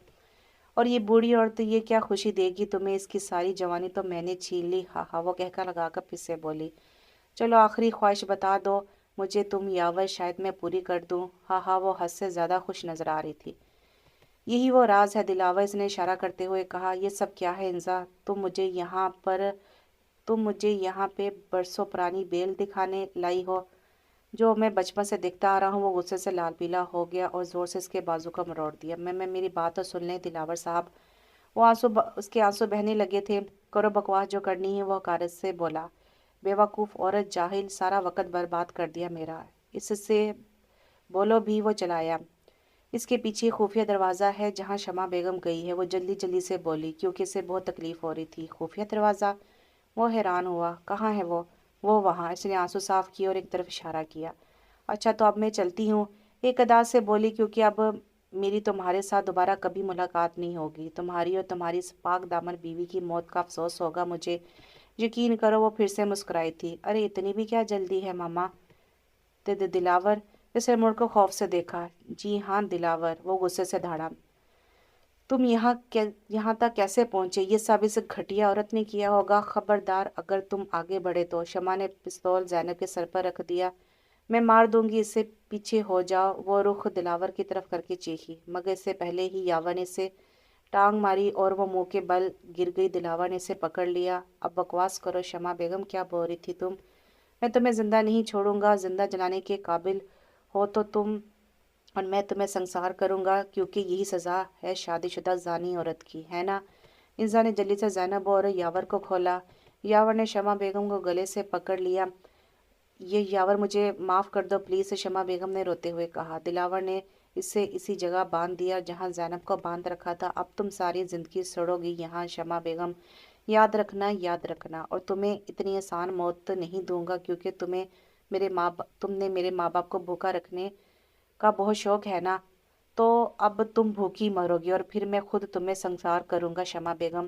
اور یہ بوڑھی عورت یہ کیا خوشی دے گی تمہیں؟ اس کی ساری جوانی تو میں نے چھین لی۔ ہاں ہاں وہ کہہ کر لگا کر پھر سے بولی۔ چلو آخری خواہش بتا دو مجھے تم یاور، شاید میں پوری کر دوں۔ ہاں ہاں وہ حد سے زیادہ خوش نظر آ رہی تھی۔ یہی وہ راز ہے دلاور، اس نے اشارہ کرتے ہوئے کہا۔ یہ سب کیا ہے انزا؟ تم مجھے یہاں پہ برسوں پرانی بیل دکھانے لائی ہو؟ جو میں بچپن سے دیکھتا آ رہا ہوں۔ وہ غصے سے لال پیلا ہو گیا اور زور سے اس کے بازو کو مروڑ دیا۔ میں میری بات تو سن لیں دلاور صاحب۔ وہ اس کے آنسو بہنے لگے تھے۔ کرو بکواس جو کرنی ہے، وہ حقارت سے بولا۔ بے وقوف عورت، جاہل، سارا وقت برباد کر دیا میرا۔ اس سے بولو بھی۔ وہ چلایا۔ اس کے پیچھے خفیہ دروازہ ہے جہاں شمع بیگم گئی ہے، وہ جلدی جلدی سے بولی، کیونکہ اسے بہت تکلیف ہو رہی تھی۔ خفیہ دروازہ؟ وہ حیران ہوا۔ کہاں ہے وہ؟ وہ وہاں۔ اس نے آنسو صاف کیے اور ایک طرف اشارہ کیا۔ اچھا تو اب میں چلتی ہوں، ایک ادا سے بولی، کیونکہ اب میری تمہارے ساتھ دوبارہ کبھی ملاقات نہیں ہوگی۔ تمہاری اور تمہاری اس پاک دامن بیوی کی موت کا افسوس ہوگا مجھے، یقین کرو۔ وہ پھر سے مسکرائی تھی۔ ارے اتنی بھی کیا جلدی ہے ماما؟ دلاور اسے مڑ کر خوف سے دیکھا۔ جی ہاں دلاور، وہ غصے سے دھاڑا۔ تم یہاں تک کیسے پہنچے؟ یہ سب اس گھٹیا عورت نے کیا ہوگا۔ خبردار اگر تم آگے بڑھے تو۔ شمع نے پستول زینب کے سر پر رکھ دیا۔ میں مار دوں گی اسے، پیچھے ہو جاؤ۔ وہ رخ دلاور کی طرف کر کے چیخی، مگر اس سے پہلے ہی یاور نے اسے ٹانگ ماری اور وہ منہ کے بل گر گئی۔ دلاور نے اسے پکڑ لیا۔ اب بکواس کرو شمع بیگم، کیا بول رہی تھی تم؟ میں تمہیں زندہ نہیں چھوڑوں گا۔ زندہ جلانے کے قابل ہو تو تم، اور میں تمہیں سنسار کروں گا، کیونکہ یہی سزا ہے شادی شدہ زانی عورت کی، ہے نا؟ انزا نے جلدی سے زینب اور یاور کو کھولا۔ یاور نے شمع بیگم کو گلے سے پکڑ لیا۔ یہ یاور مجھے معاف کر دو پلیز، شمع بیگم نے روتے ہوئے کہا۔ دلاور نے اسے اسی جگہ باندھ دیا جہاں زینب کو باندھ رکھا تھا۔ اب تم ساری زندگی سڑو گی یہاں شمع بیگم، یاد رکھنا یاد رکھنا۔ اور تمہیں اتنی آسان موت نہیں دوں گا، کیونکہ تم نے میرے ماں باپ کو بھوکا رکھنے کا بہت شوق ہے نا، تو اب تم بھوکی مرو گی اور پھر میں خود تمہیں سنسار کروں گا شمع بیگم۔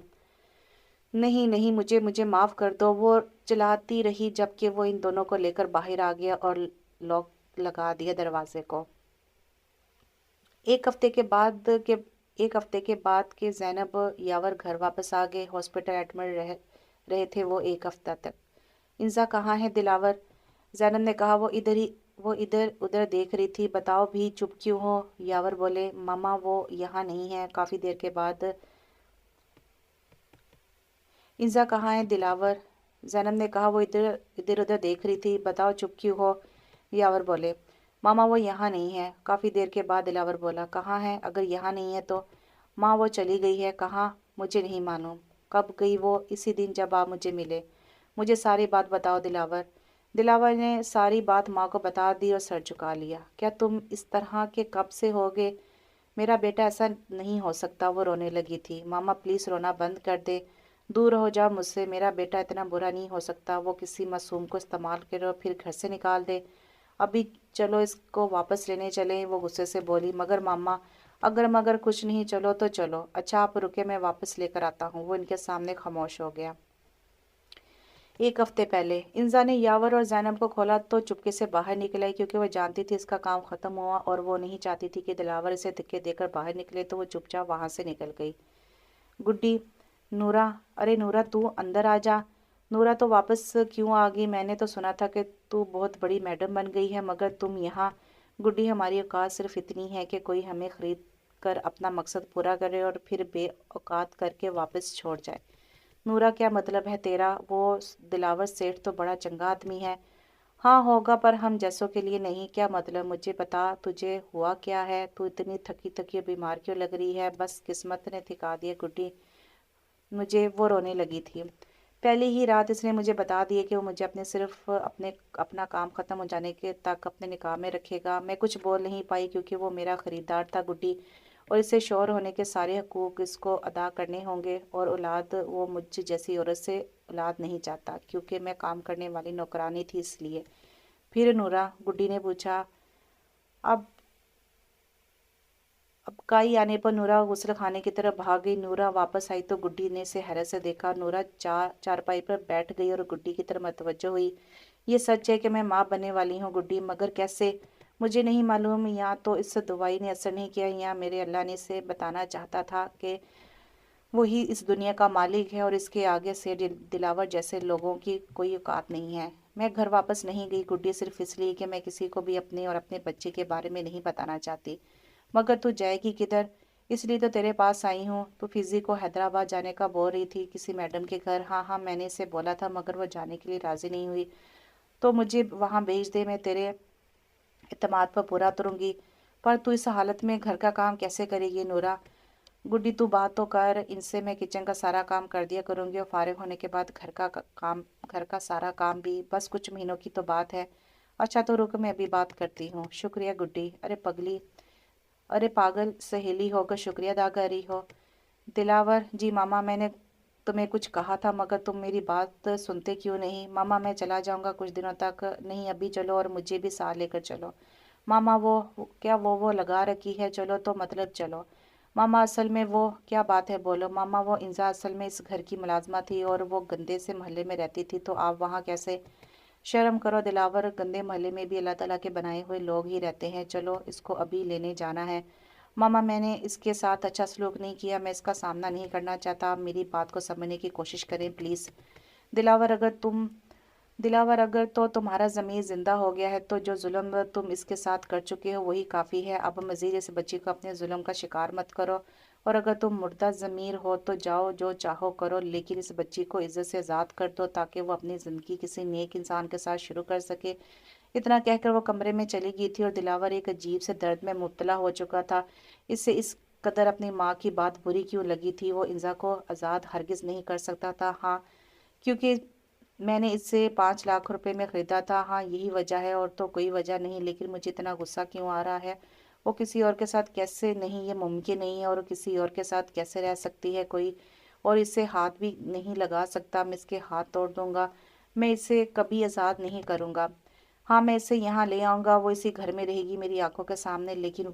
نہیں نہیں، مجھے معاف کر دو۔ وہ چلاتی رہی جب کہ وہ ان دونوں کو لے کر باہر آ گیا اور لاک لگا دیا دروازے کو۔ ایک ہفتے کے بعد کہ زینب یاور گھر واپس آ گئے، ہاسپٹل ایڈمٹ رہے تھے وہ ایک ہفتہ تک۔ انزا کہاں ہے دلاور؟ زینب نے کہا۔ وہ ادھر ادھر دیکھ رہی تھی۔ بتاؤ بھی، چپ کیوں ہو؟ یاور بولے۔ ماما وہ یہاں نہیں ہے۔ کافی دیر کے بعد انزا کہاں ہے دلاور؟ زینب نے کہا۔ وہ ادھر ادھر دیکھ رہی تھی۔ بتاؤ چپ کیوں ہو؟ یاور بولے۔ ماما وہ یہاں نہیں ہے۔ کافی دیر کے بعد دلاور بولا۔ کہاں ہے؟ اگر یہاں نہیں ہے تو؟ ماں وہ چلی گئی ہے۔ کہاں؟ مجھے نہیں معلوم۔ کب گئی وہ؟ اسی دن جب آپ مجھے ملے۔ مجھے ساری بات بتاؤ دلاور۔ دلاور نے ساری بات ماں کو بتا دی اور سر جھکا لیا۔ کیا تم اس طرح کے کب سے ہوگے؟ میرا بیٹا ایسا نہیں ہو سکتا۔ وہ رونے لگی تھی۔ ماما پلیز رونا بند کر دے، دور ہو جاؤ مجھ سے۔ میرا بیٹا اتنا برا نہیں ہو سکتا۔ وہ کسی معصوم کو استعمال کرے اور پھر گھر سے نکال دے۔ ابھی چلو اس کو واپس لینے چلیں۔ وہ غصے سے بولی۔ مگر ماما، مگر کچھ نہیں، چلو تو چلو۔ اچھا آپ رکے، میں واپس لے کر آتا ہوں۔ وہ ان کے سامنے خاموش ہو گیا۔ ایک ہفتے پہلے انزا نے یاور اور زینب کو کھولا تو چپکے سے باہر نکل آئی، کیونکہ وہ جانتی تھی اس کا کام ختم ہوا اور وہ نہیں چاہتی تھی کہ دلاور اسے دھکے دے کر باہر نکلے، تو وہ چپ چاپ وہاں سے نکل گئی۔ گڈی، نورا، ارے نورا تو اندر آ جا۔ نورا تو واپس کیوں آ گئی؟ میں نے تو سنا تھا کہ تو بہت بڑی میڈم بن گئی ہے، مگر تم یہاں؟ گڈی، ہماری اوقات صرف اتنی ہے کہ کوئی ہمیں خرید کر اپنا مقصد پورا کرے اور پھر بے اوقات کر کے واپس چھوڑ جائے۔ نورا کیا مطلب ہے تیرا؟ وہ دلاور سیٹھ تو بڑا چنگا آدمی ہے۔ ہاں ہوگا پر ہم جیسوں کے لیے نہیں۔ کیا مطلب؟ مجھے بتا تجھے ہوا کیا ہے؟ تو اتنی تھکی تھکی بیمار کیوں لگ رہی ہے؟ بس قسمت نے تھکا دیا گڈی مجھے۔ وہ رونے لگی تھی۔ پہلی ہی رات اس نے مجھے بتا دیے کہ وہ مجھے اپنا کام ختم ہو جانے کے تک اپنے نکاح میں رکھے گا۔ میں کچھ بول نہیں پائی کیونکہ وہ میرا خریدار تھا گڈی، اور اسے شوہر ہونے کے سارے حقوق اس کو ادا کرنے ہوں گے، اور اولاد وہ مجھ جیسی عورت سے اولاد نہیں چاہتا کیونکہ میں کام کرنے والی نوکرانی تھی اس لیے۔ پھر نورا؟ گڈی نے پوچھا۔ اب کائی آنے پر نورا غسل خانے کی طرف بھاگ گئی۔ نورا واپس آئی تو گڈی نے اسے حیرت سے دیکھا۔ نورا چارپائی پر بیٹھ گئی اور گڈی کی طرف متوجہ ہوئی۔ یہ سچ ہے کہ میں ماں بننے والی ہوں گڈی، مگر کیسے؟ مجھے نہیں معلوم۔ یا تو اس دوائی نے اثر نہیں کیا، یا میرے اللہ نے اسے بتانا چاہتا تھا کہ وہی اس دنیا کا مالک ہے اور اس کے آگے سے دلاور جیسے لوگوں کی کوئی اوقات نہیں ہے۔ میں گھر واپس نہیں گئی گڈی، صرف اس لیے کہ میں کسی کو بھی اپنے اور اپنے بچے کے بارے میں نہیں بتانا چاہتی۔ مگر تو جائے گی کدھر؟ اس لیے تو تیرے پاس آئی ہوں۔ تو فضی کو حیدرآباد جانے کا بول رہی تھی، کسی میڈم کے گھر۔ ہاں میں نے اسے بولا تھا مگر وہ جانے کے لیے راضی نہیں ہوئی۔ تو مجھے وہاں بھیج دے، میں تیرے اعتماد پر پورا اتروں گی۔ پر تو اس حالت میں گھر کا کام کیسے کرے گی نورا؟ گڈی تو بات تو کر، ان سے میں کچن کا سارا کام کر دیا کروں گی، اور فارغ ہونے کے بعد گھر کا سارا کام بھی۔ بس کچھ مہینوں کی تو بات ہے۔ اچھا تو رک، میں ابھی بات کرتی ہوں۔ شکریہ گڈی۔ ارے پاگل، سہیلی ہو کر شکریہ ادا کر رہی ہو؟ دلاور: جی ماما، میں نے تمہیں کچھ کہا تھا مگر تم میری بات سنتے کیوں نہیں؟ ماما میں چلا جاؤں گا کچھ دنوں تک۔ نہیں ابھی چلو اور مجھے بھی ساتھ لے کر چلو۔ ماما وہ لگا رکھی ہے؟ چلو تو مطلب چلو۔ ماما اصل میں وہ کیا بات ہے بولو۔ ماما وہ انزا اصل میں اس گھر کی ملازمہ تھی اور وہ گندے سے محلے میں رہتی تھی، تو آپ وہاں کیسے؟ شرم کرو دلاور، گندے محلے میں بھی اللہ تعالیٰ کے بنائے ہوئے لوگ ہی رہتے ہیں۔ چلو اس کو ابھی لینے جانا ہے۔ ماما میں نے اس کے ساتھ اچھا سلوک نہیں کیا، میں اس کا سامنا نہیں کرنا چاہتا، آپ میری بات کو سمجھنے کی کوشش کریں پلیز۔ دلاور اگر تو تمہارا ضمیر زندہ ہو گیا ہے تو جو ظلم تم اس کے ساتھ کر چکے ہو وہی کافی ہے۔ اب مزید اس بچی کو اپنے ظلم کا شکار مت کرو، اور اگر تم مردہ ضمیر ہو تو جاؤ جو چاہو کرو، لیکن اس بچی کو عزت سے آزاد کر دو تاکہ وہ اپنی زندگی کسی نیک انسان کے ساتھ شروع کر سکے۔ اتنا کہہ کر وہ کمرے میں چلی گئی تھی، اور دلاور ایک عجیب سے درد میں مبتلا ہو چکا تھا۔ اسے اس قدر اپنی ماں کی بات بری کیوں لگی تھی؟ وہ انزا کو آزاد ہرگز نہیں کر سکتا تھا۔ ہاں کیونکہ میں نے اس سے 5 لاکھ روپے میں خریدا تھا۔ ہاں یہی وجہ ہے، اور تو کوئی وجہ نہیں۔ لیکن مجھے اتنا غصہ کیوں آ رہا ہے؟ وہ کسی اور کے ساتھ کیسے؟ نہیں یہ ممکن نہیں ہے، اور کسی اور کے ساتھ کیسے رہ سکتی ہے کوئی؟ اور اسے ہاتھ بھی نہیں لگا سکتا، میں اس کے ہاتھ توڑ دوں گا، میں اسے کبھی آزاد نہیں کروں گا۔ ہاں میں اسے یہاں لے آؤں گا، وہ اسی گھر میں رہے گی میری آنکھوں کے سامنے، لیکن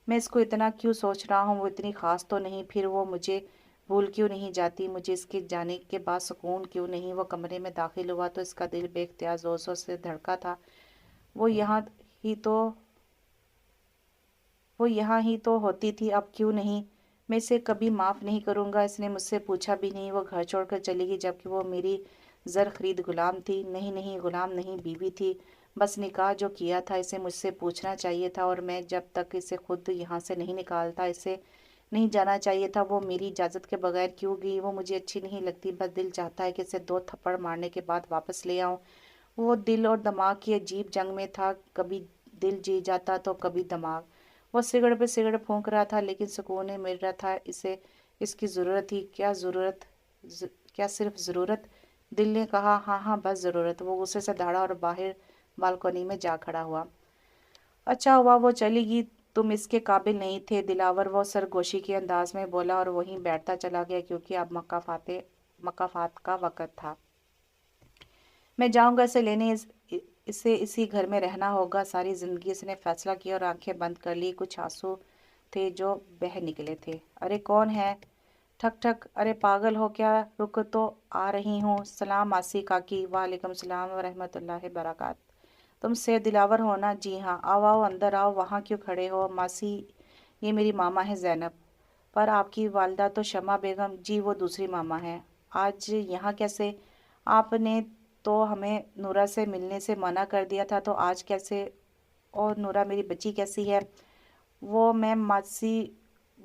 میں اس کو اتنا کیوں سوچ رہا ہوں؟ وہ اتنی خاص تو نہیں، پھر وہ مجھے بھول کیوں نہیں جاتی؟ مجھے اس کے جانے کے بعد سکون کیوں نہیں؟ وہ کمرے میں داخل ہوا تو اس کا دل بے اختیار زور زور سے دھڑکا تھا۔ وہ یہاں ہی تو ہوتی تھی، اب کیوں نہیں؟ میں اسے کبھی معاف نہیں کروں گا۔ اس نے مجھ سے پوچھا بھی نہیں، وہ گھر چھوڑ کر چلی گئی جبکہ وہ میری زر خرید غلام تھی۔ نہیں غلام نہیں، بیوی تھی۔ بس نکاح جو کیا تھا اسے مجھ سے پوچھنا چاہیے تھا، اور میں جب تک اسے خود یہاں سے نہیں نکالتا اسے نہیں جانا چاہیے تھا۔ وہ میری اجازت کے بغیر کیوں گئی؟ وہ مجھے اچھی نہیں لگتی، بس دل چاہتا ہے کہ اسے 2 تھپڑ مارنے کے بعد واپس لے آؤں۔ وہ دل اور دماغ کی عجیب جنگ میں تھا، کبھی دل جیت جاتا تو کبھی دماغ۔ وہ سگڑ پہ سگڑ پھونک رہا تھا لیکن سکون نہیں مل رہا تھا۔ اسے اس کی ضرورت تھی۔ کیا صرف ضرورت؟ دل نے کہا ہاں بس ضرورت۔ وہ غصے سے دھاڑا اور باہر بالکونی میں جا کھڑا ہوا۔ اچھا ہوا وہ چلی گئی، تم اس کے قابل نہیں تھے دلاور، وہ سرگوشی کے انداز میں بولا اور وہیں بیٹھتا چلا گیا کیونکہ اب مکافات کا وقت تھا۔ میں جاؤں گا اسے لینے، اسے اسی گھر میں رہنا ہوگا ساری زندگی، اس نے فیصلہ کیا اور آنکھیں بند کر لی۔ کچھ آنسو تھے جو بہہ نکلے تھے۔ ارے کون ہے؟ ٹھک ٹھک۔ ارے پاگل ہو کیا؟ رک تو آ رہی ہوں۔ سلام ماسی کاکی۔ وعلیکم السلام ورحمۃ اللہ وبرکاتہ۔ تم سید دلاور ہو نا؟ جی ہاں۔ آؤ اندر آؤ، وہاں کیوں کھڑے ہو؟ ماسی یہ میری ماما ہے زینب۔ پر آپ کی والدہ تو شمع بیگم؟ جی وہ دوسری ماما ہے۔ آج یہاں کیسے؟ آپ نے تو ہمیں نورا سے ملنے سے منع کر دیا تھا، تو آج کیسے؟ اور نورا میری بچی کیسی ہے؟ وہ میں ماسی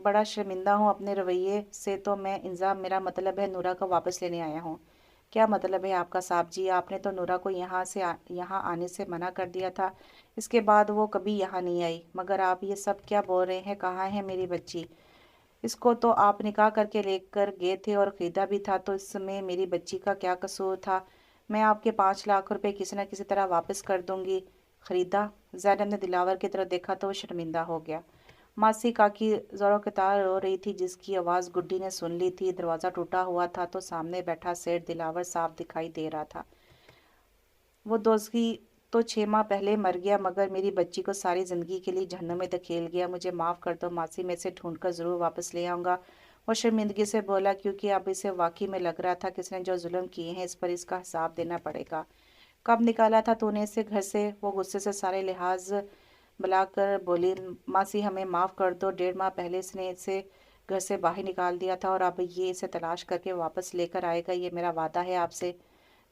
बड़ा शर्मिंदा हूँ अपने रवैये से। तो मैं इंजा, मेरा मतलब है नूरा को वापस लेने आया हूँ। क्या मतलब है आपका साहब जी? आपने तो नूरा को यहाँ आने से मना कर दिया था। इसके बाद वो कभी यहाँ नहीं आई। मगर आप ये सब क्या बोल रहे हैं? कहाँ है मेरी बच्ची? इसको तो आप निकाह करके लेकर गए थे और ख़रीदा भी था, तो इसमें मेरी बच्ची का क्या कसूर था? मैं आपके 5 लाख रुपए किसी न किसी तरह वापस कर दूंगी। ख़रीदा? ज़ैनब ने दिलावर की तरफ देखा तो वो शर्मिंदा हो गया। मासी काकी ज़ोरों के तार रो रही थी, जिसकी आवाज़ गुड्डी ने सुन ली थी। दरवाज़ा टूटा हुआ था तो सामने बैठा सेठ दिलावर साफ दिखाई दे रहा था। वो दोस्ती तो 6 माह पहले मर गया, मगर मेरी बच्ची को सारी ज़िंदगी के लिए जहन्नुम में धकेल गया। मुझे माफ़ कर दो मासी, मैं इसे ढूंढ कर ज़रूर वापस ले आऊँगा। वो शर्मिंदगी से बोला, क्योंकि अब इसे वाकई में लग रहा था कि इसने जो जुल्म किए हैं इस पर इसका हिसाब देना पड़ेगा। कब निकाला था तूने इसे घर से? वो गुस्से से सारे लिहाज बुलाकर बोली, मासी हमें माफ़ कर दो। 1.5 माह पहले इसने इसे घर से बाहर निकाल दिया था और अब ये इसे तलाश करके वापस लेकर आएगा। ये मेरा वादा है आपसे।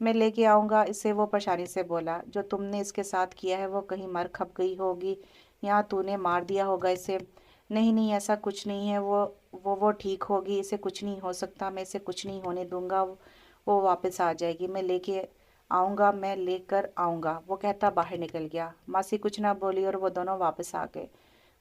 मैं लेके आऊँगा इसे, वो परेशानी से बोला। जो तुमने इसके साथ किया है वो कहीं मर खप गई होगी या तूने मार दिया होगा इसे। नहीं नहीं, ऐसा कुछ नहीं है। वो ठीक होगी, इसे कुछ नहीं हो सकता। मैं इसे कुछ नहीं होने दूंगा। वो वापस आ जाएगी। मैं लेकर आऊँगा, वो कहता बाहर निकल गया। मासी कुछ ना बोली और वो दोनों वापस आ गए।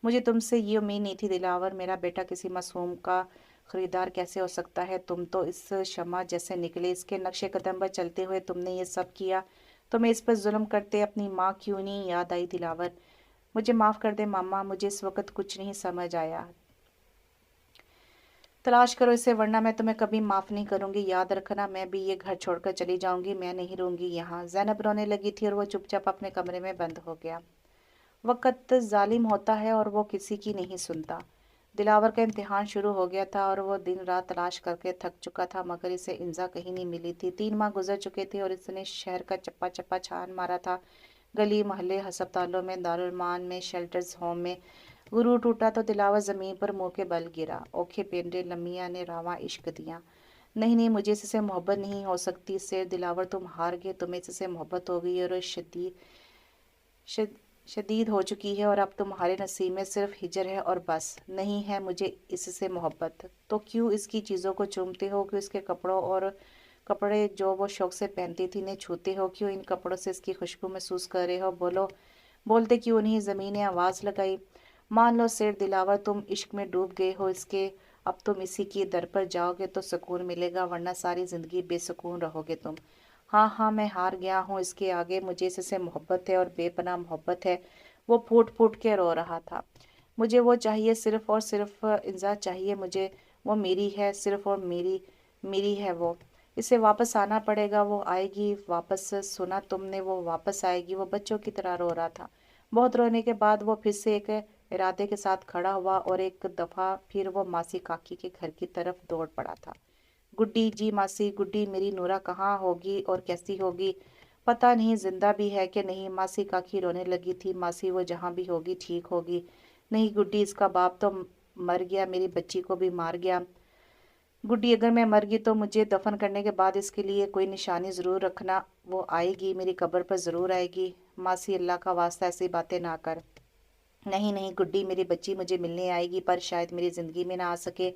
मुझे तुमसे ये उम्मीद नहीं थी दिलावर, मेरा बेटा किसी मासूम का खरीदार कैसे हो सकता है? तुम तो इस शम्मा जैसे निकले, इसके नक्शे कदम पर चलते हुए तुमने ये सब किया। तुम्हें इस पर जुल्म करते अपनी माँ क्यों नहीं याद आई दिलावर? मुझे माफ़ कर दे मामा, मुझे इस वक्त कुछ नहीं समझ आया। तलाश करो इसे वरना मैं तुम्हें कभी माफ़ नहीं करूंगी। याद रखना, मैं भी ये घर छोड़कर चली जाऊंगी। मैं नहीं रहूंगी यहाँ। ज़ैनब रोने लगी थी और वो चुपचाप अपने कमरे में बंद हो गया। वक़्त ज़ालिम होता है और वो किसी की नहीं सुनता। दिलावर का इम्तिहान शुरू हो गया था और वो दिन रात तलाश करके थक चुका था, मगर इसे इंजा कहीं नहीं मिली थी। 3 माह गुजर चुके थे और इसने शहर का चप्पा चप्पा छान मारा था। गली मोहल्ले, अस्पतालों में, दारुलमान में, शेल्टर्स होम में। गुरूर टूटा तो दिलावर ज़मीन पर मुंह के बल गिरा। ओखे पेंडे लम्मिया ने रावा इश्क दिया। नहीं नहीं, मुझे इससे मोहब्बत नहीं हो सकती। शेर दिलावर तुम हार गए। तुम्हें इससे मोहब्बत हो गई और शदीद शदीद हो चुकी है और अब तुम्हारे नसीब में सिर्फ हिजर है और बस। नहीं है मुझे इससे मोहब्बत। तो क्यों इसकी चीज़ों को चूमते हो? क्यों इसके कपड़ों और कपड़े जो वो शौक से पहनती थी ने छूते हो? क्यों इन कपड़ों से इसकी खुशबू महसूस कर रहे हो? बोलो। बोलते क्यों नहीं? ज़मीन ने आवाज़ लगाई। मान लो शेर दिलावर, तुम इश्क में डूब गए हो इसके। अब तुम इसी की दर पर जाओगे तो सुकून मिलेगा, वरना सारी ज़िंदगी बेसुकून रहोगे तुम। हाँ हाँ, मैं हार गया हूँ इसके आगे। मुझे इससे मोहब्बत है और बेपनाह मोहब्बत है। वो फूट फूट के रो रहा था। मुझे वो चाहिए, सिर्फ और सिर्फ इंजा चाहिए मुझे। वो मेरी है, सिर्फ और मेरी मेरी है वो। इसे वापस आना पड़ेगा। वो आएगी वापस। सुना तुमने? वो वापस आएगी। वो बच्चों की तरह रो रहा था। बहुत रोने के बाद वो फिर से एक इरादे के साथ खड़ा हुआ और एक दफ़ा फिर वो मासी काकी के घर की तरफ दौड़ पड़ा था। गुड्डी जी मासी, गुड्डी मेरी नूरा कहाँ होगी और कैसी होगी? पता नहीं जिंदा भी है कि नहीं। मासी काकी रोने लगी थी। मासी वो जहाँ भी होगी ठीक होगी। नहीं गुड्डी, इसका बाप तो मर गया, मेरी बच्ची को भी मार गया। गुड्डी अगर मैं मर गई तो मुझे दफन करने के बाद इसके लिए कोई निशानी ज़रूर रखना। वो आएगी, मेरी कब्र पर ज़रूर आएगी। मासी अल्लाह का वास्ता ऐसी बातें ना कर। नहीं नहीं गुड्डी, मेरी बच्ची मुझे मिलने आएगी, पर शायद मेरी ज़िंदगी में ना आ सके।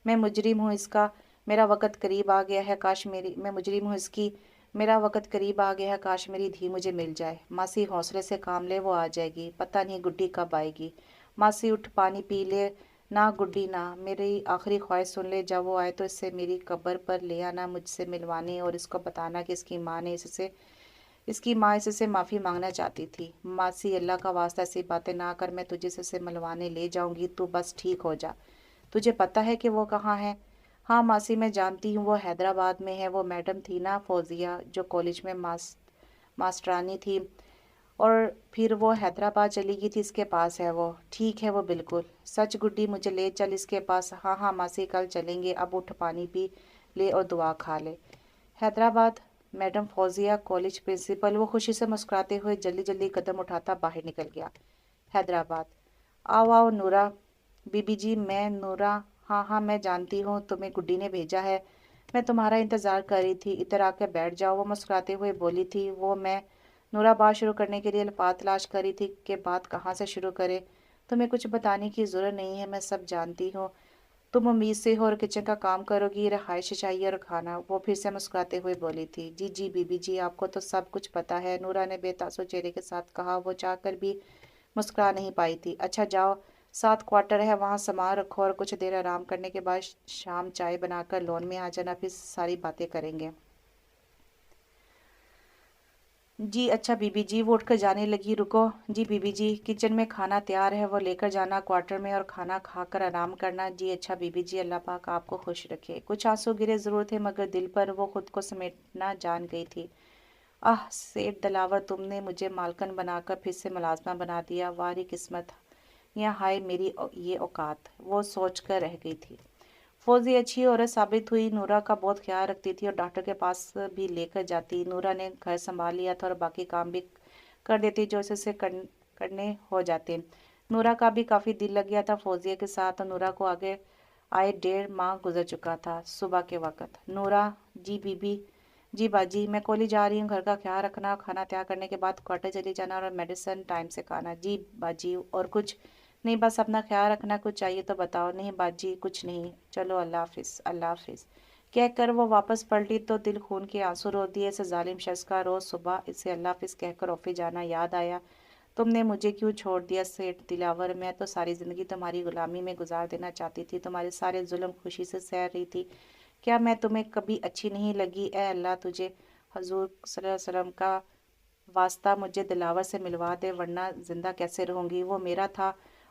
मैं मुजरिम हूँ इसका। मेरा वक़्त करीब आ गया है। काश मेरी मैं मुजरिम हूँ इसकी। मेरा वक़्त करीब आ गया है। काश मेरी धी मुझे मिल जाए। मासी हौसले से काम ले, वो आ जाएगी। पता नहीं गुड्डी कब आएगी। मासी उठ पानी पी ले। ना गुड्डी ना, मेरी आखिरी ख्वाहिश सुन ले। जब वो आए तो इससे मेरी कब्र पर ले आना, मुझसे मिलवाने और इसको बताना कि इसकी माँ इससे माफ़ी मांगना चाहती थी। मासी अल्लाह का वास्ता ऐसी बातें ना कर। मैं तुझे इससे मिलवाने ले जाऊंगी, तू बस ठीक हो जा। तुझे पता है कि वो कहाँ है? हाँ मासी, मैं जानती हूँ, वो हैदराबाद में है। वो मैडम थी ना फौजिया, जो कॉलेज में मास्टरानी थी, और फिर वो हैदराबाद चली गई थी। इसके पास है वो। ठीक है वो बिल्कुल। सच गुड्डी, मुझे ले चल इसके पास। हाँ हाँ मासी, कल चलेंगे। अब उठ पानी पी ले और दुआ खा ले। Hyderabad, madam Fauzia, college principal. वो खुशी से मुस्कुराते हुए जल्दी जल्दी कदम उठाता बाहर निकल गया। हैदराबाद। आओ आओ नूरा। बीबी जी, मैं नूरा। हाँ हाँ, मैं जानती हूँ, तुम्हें गुड्डी ने भेजा है। मैं तुम्हारा इंतज़ार कर रही थी। इधर आकर बैठ जाओ, वो मुस्कुराते हुए बोली थी। मैं नूरा बात शुरू करने के लिए अल्फाज तलाश कर रही थी कि बात कहाँ से शुरू करे। تمہیں کچھ بتانے کی ضرورت نہیں ہے، میں سب جانتی ہوں۔ تم امید سے ہو اور کچن کا کام کرو گی، رہائش چاہیے اور کھانا۔ وہ پھر سے مسکراتے ہوئے بولی تھی۔ جی جی بی بی جی، آپ کو تو سب کچھ پتا ہے، نورا نے بے تاثر چہرے کے ساتھ کہا۔ وہ چاہ کر بھی مسکرا نہیں پائی تھی۔ اچھا جاؤ، 7 کوارٹر ہے، وہاں سامان رکھو اور کچھ دیر آرام کرنے کے بعد شام چائے بنا کر لون میں آ جانا، پھر ساری باتیں کریں گے۔ جی اچھا بی بی جی، وہ اٹھ کر جانے لگی۔ رکو جی بی بی جی، کچن میں کھانا تیار ہے، وہ لے کر جانا کوارٹر میں اور کھانا کھا کر آرام کرنا۔ جی اچھا بی بی جی، اللہ پاک آپ کو خوش رکھے۔ کچھ آنسو گرے ضرور تھے مگر دل پر وہ خود کو سمیٹنا جان گئی تھی۔ سیٹھ دلاور، تم نے مجھے مالکن بنا کر پھر سے ملازمہ بنا دیا، واری قسمت، یا ہائے میری یہ اوقات، وہ سوچ کر رہ گئی تھی۔ فوزی اچھی عورت ثابت ہوئی، نورا کا بہت خیال رکھتی تھی اور ڈاکٹر کے پاس بھی لے کر جاتی۔ نورا نے گھر سنبھال لیا تھا اور باقی کام بھی کر دیتی جو اسے کرنے ہو جاتے۔ نورا کا بھی کافی دل لگ گیا تھا فوزیہ کے ساتھ۔ نورا کو آگے آئے 1.5 ماہ گزر چکا تھا۔ صبح کے وقت نورا، جی بی بی جی باجی، میں کالج جا رہی ہوں، گھر کا خیال رکھنا، کھانا تیار کرنے کے بعد کوارٹر چلی جانا اور میڈیسن ٹائم سے کھانا۔ جی باجی، اور کچھ نہیں، بس اپنا خیال رکھنا، کچھ چاہیے تو بتاؤ۔ نہیں باجی، کچھ نہیں، چلو اللہ حافظ، اللہ حافظ کہہ کر وہ واپس پلٹی تو دل خون کے آنسو رو دیے۔ اسے ظالم شخص کا روز صبح اسے اللہ حافظ کہہ کر آفس جانا یاد آیا۔ تم نے مجھے کیوں چھوڑ دیا سیٹھ دلاور، میں تو ساری زندگی تمہاری غلامی میں گزار دینا چاہتی تھی، تمہارے سارے ظلم خوشی سے سہ رہی تھی۔ کیا میں تمہیں کبھی اچھی نہیں لگی؟ اے اللہ، تجھے حضور صلی اللہ علیہ وسلم کا واسطہ مجھے دلاور سے ملوا دے، ورنہ زندہ کیسے رہوں گی؟ وہ میرا تھا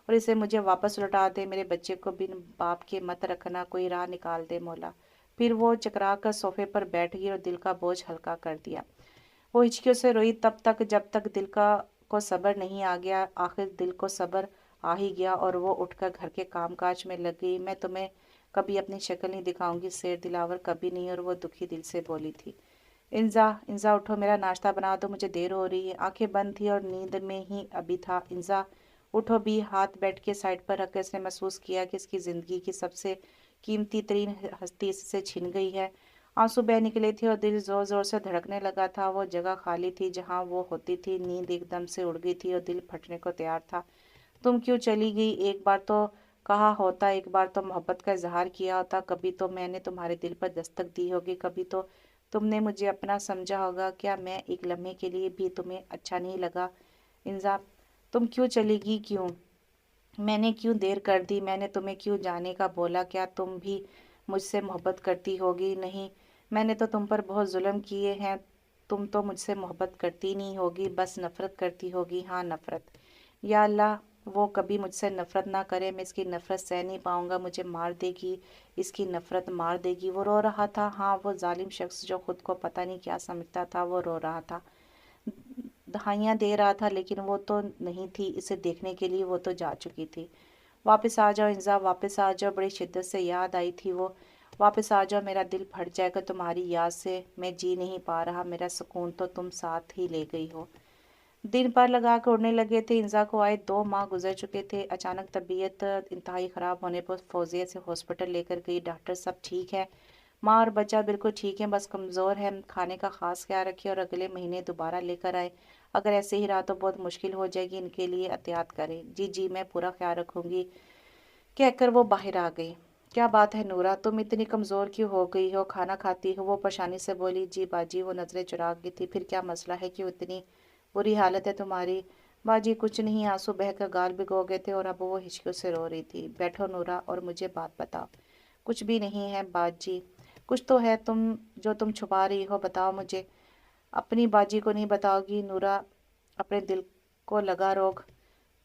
اور اسے مجھے واپس لوٹا دے۔ میرے بچے کو بن باپ کے مت رکھنا، کوئی راہ نکال دے مولا۔ پھر وہ چکرا کر صوفے پر بیٹھ گئی اور دل کا بوجھ ہلکا کر دیا۔ وہ ہچکیوں سے روئی تب تک جب تک دل کو صبر نہیں آ گیا۔ آخر دل کو صبر آ ہی گیا اور وہ اٹھ کر گھر کے کام کاج میں لگ گئی۔ میں تمہیں کبھی اپنی شکل نہیں دکھاؤں گی سیٹھ دلاور، کبھی نہیں۔ اور وہ دکھی دل سے بولی تھی۔ انزا اٹھو، میرا ناشتہ بنا دو، مجھے دیر ہو رہی ہے۔ آنکھیں بند تھی اور نیند میں ہی ابھی تھا۔ انزا اٹھو بھی، ہاتھ بیٹھ کے سائڈ پر رکھ کر اس نے محسوس کیا کہ اس کی زندگی کی سب سے قیمتی ترین ہستی اس سے چھن گئی ہے۔ آنسو بہہ نکلے تھے اور دل زور زور سے دھڑکنے لگا تھا۔ وہ جگہ خالی تھی جہاں وہ ہوتی تھی۔ نیند ایک دم سے اڑ گئی تھی اور دل پھٹنے کو تیار تھا۔ تم کیوں چلی گئی؟ ایک بار تو کہا ہوتا، ایک بار تو محبت کا اظہار کیا ہوتا، کبھی تو میں نے تمہارے دل پر دستک دی ہوگی، کبھی تو تم نے مجھے اپنا سمجھا ہوگا۔ کیا میں ایک لمحے کے لیے بھی تمہیں اچھا نہیں لگا؟ انزا، تم کیوں چلی گئی؟ کیوں؟ میں نے کیوں دیر کر دی؟ میں نے تمہیں کیوں جانے کا بولا؟ کیا تم بھی مجھ سے محبت کرتی ہوگی؟ نہیں، میں نے تو تم پر بہت ظلم کیے ہیں، تم تو مجھ سے محبت کرتی نہیں ہوگی، بس نفرت کرتی ہوگی۔ ہاں نفرت، یا اللہ وہ کبھی مجھ سے نفرت نہ کرے، میں اس کی نفرت سہ نہیں پاؤں گا، مجھے مار دے گی، اس کی نفرت مار دے گی۔ وہ رو رہا تھا۔ ہاں، وہ ظالم شخص جو خود کو پتہ نہیں کیا سمجھتا تھا، وہ رو رہا تھا، دہائیاں دے رہا تھا، لیکن وہ تو نہیں تھی اسے دیکھنے کے لیے، وہ تو جا چکی تھی۔ واپس آ جاؤ انزا، واپس آ جاؤ، بڑی شدت سے یاد آئی تھی وہ۔ واپس آ جاؤ، میرا دل پھٹ جائے گا تمہاری یاد سے، میں جی نہیں پا رہا، میرا سکون تو تم ساتھ ہی لے گئی ہو۔ دن پر لگا کے اڑنے لگے تھے۔ انزا کو آئے 2 ماہ گزر چکے تھے۔ اچانک طبیعت انتہائی خراب ہونے پر فوزیہ سے ہاسپٹل لے کر گئی۔ ڈاکٹر سب ٹھیک ہے، ماں اور بچہ بالکل ٹھیک ہیں، بس کمزور ہے، کھانے کا خاص خیال رکھے اور اگلے مہینے دوبارہ لے کر آئے، اگر ایسے ہی رہا تو بہت مشکل ہو جائے گی، ان کے لیے احتیاط کریں۔ جی جی، میں پورا خیال رکھوں گی کہہ کر وہ باہر آ گئی۔ کیا بات ہے نورا، تم اتنی کمزور کیوں ہو گئی ہو؟ کھانا کھاتی ہو؟ وہ پریشانی سے بولی۔ جی باجی، وہ نظریں چرا گئی تھی۔ پھر کیا مسئلہ ہے؟ کیوں اتنی بری حالت ہے تمہاری؟ باجی کچھ نہیں، آنسو بہہ کر گال بھگو گئے تھے اور اب وہ ہچکیوں سے رو رہی تھی۔ بیٹھو نورا اور مجھے بات بتاؤ۔ کچھ بھی نہیں ہے باجی۔ کچھ تو ہے جو تم چھپا رہی ہو، بتاؤ مجھے۔ اپنی باجی کو نہیں بتاؤ گی؟ نورا اپنے دل کو لگا روک،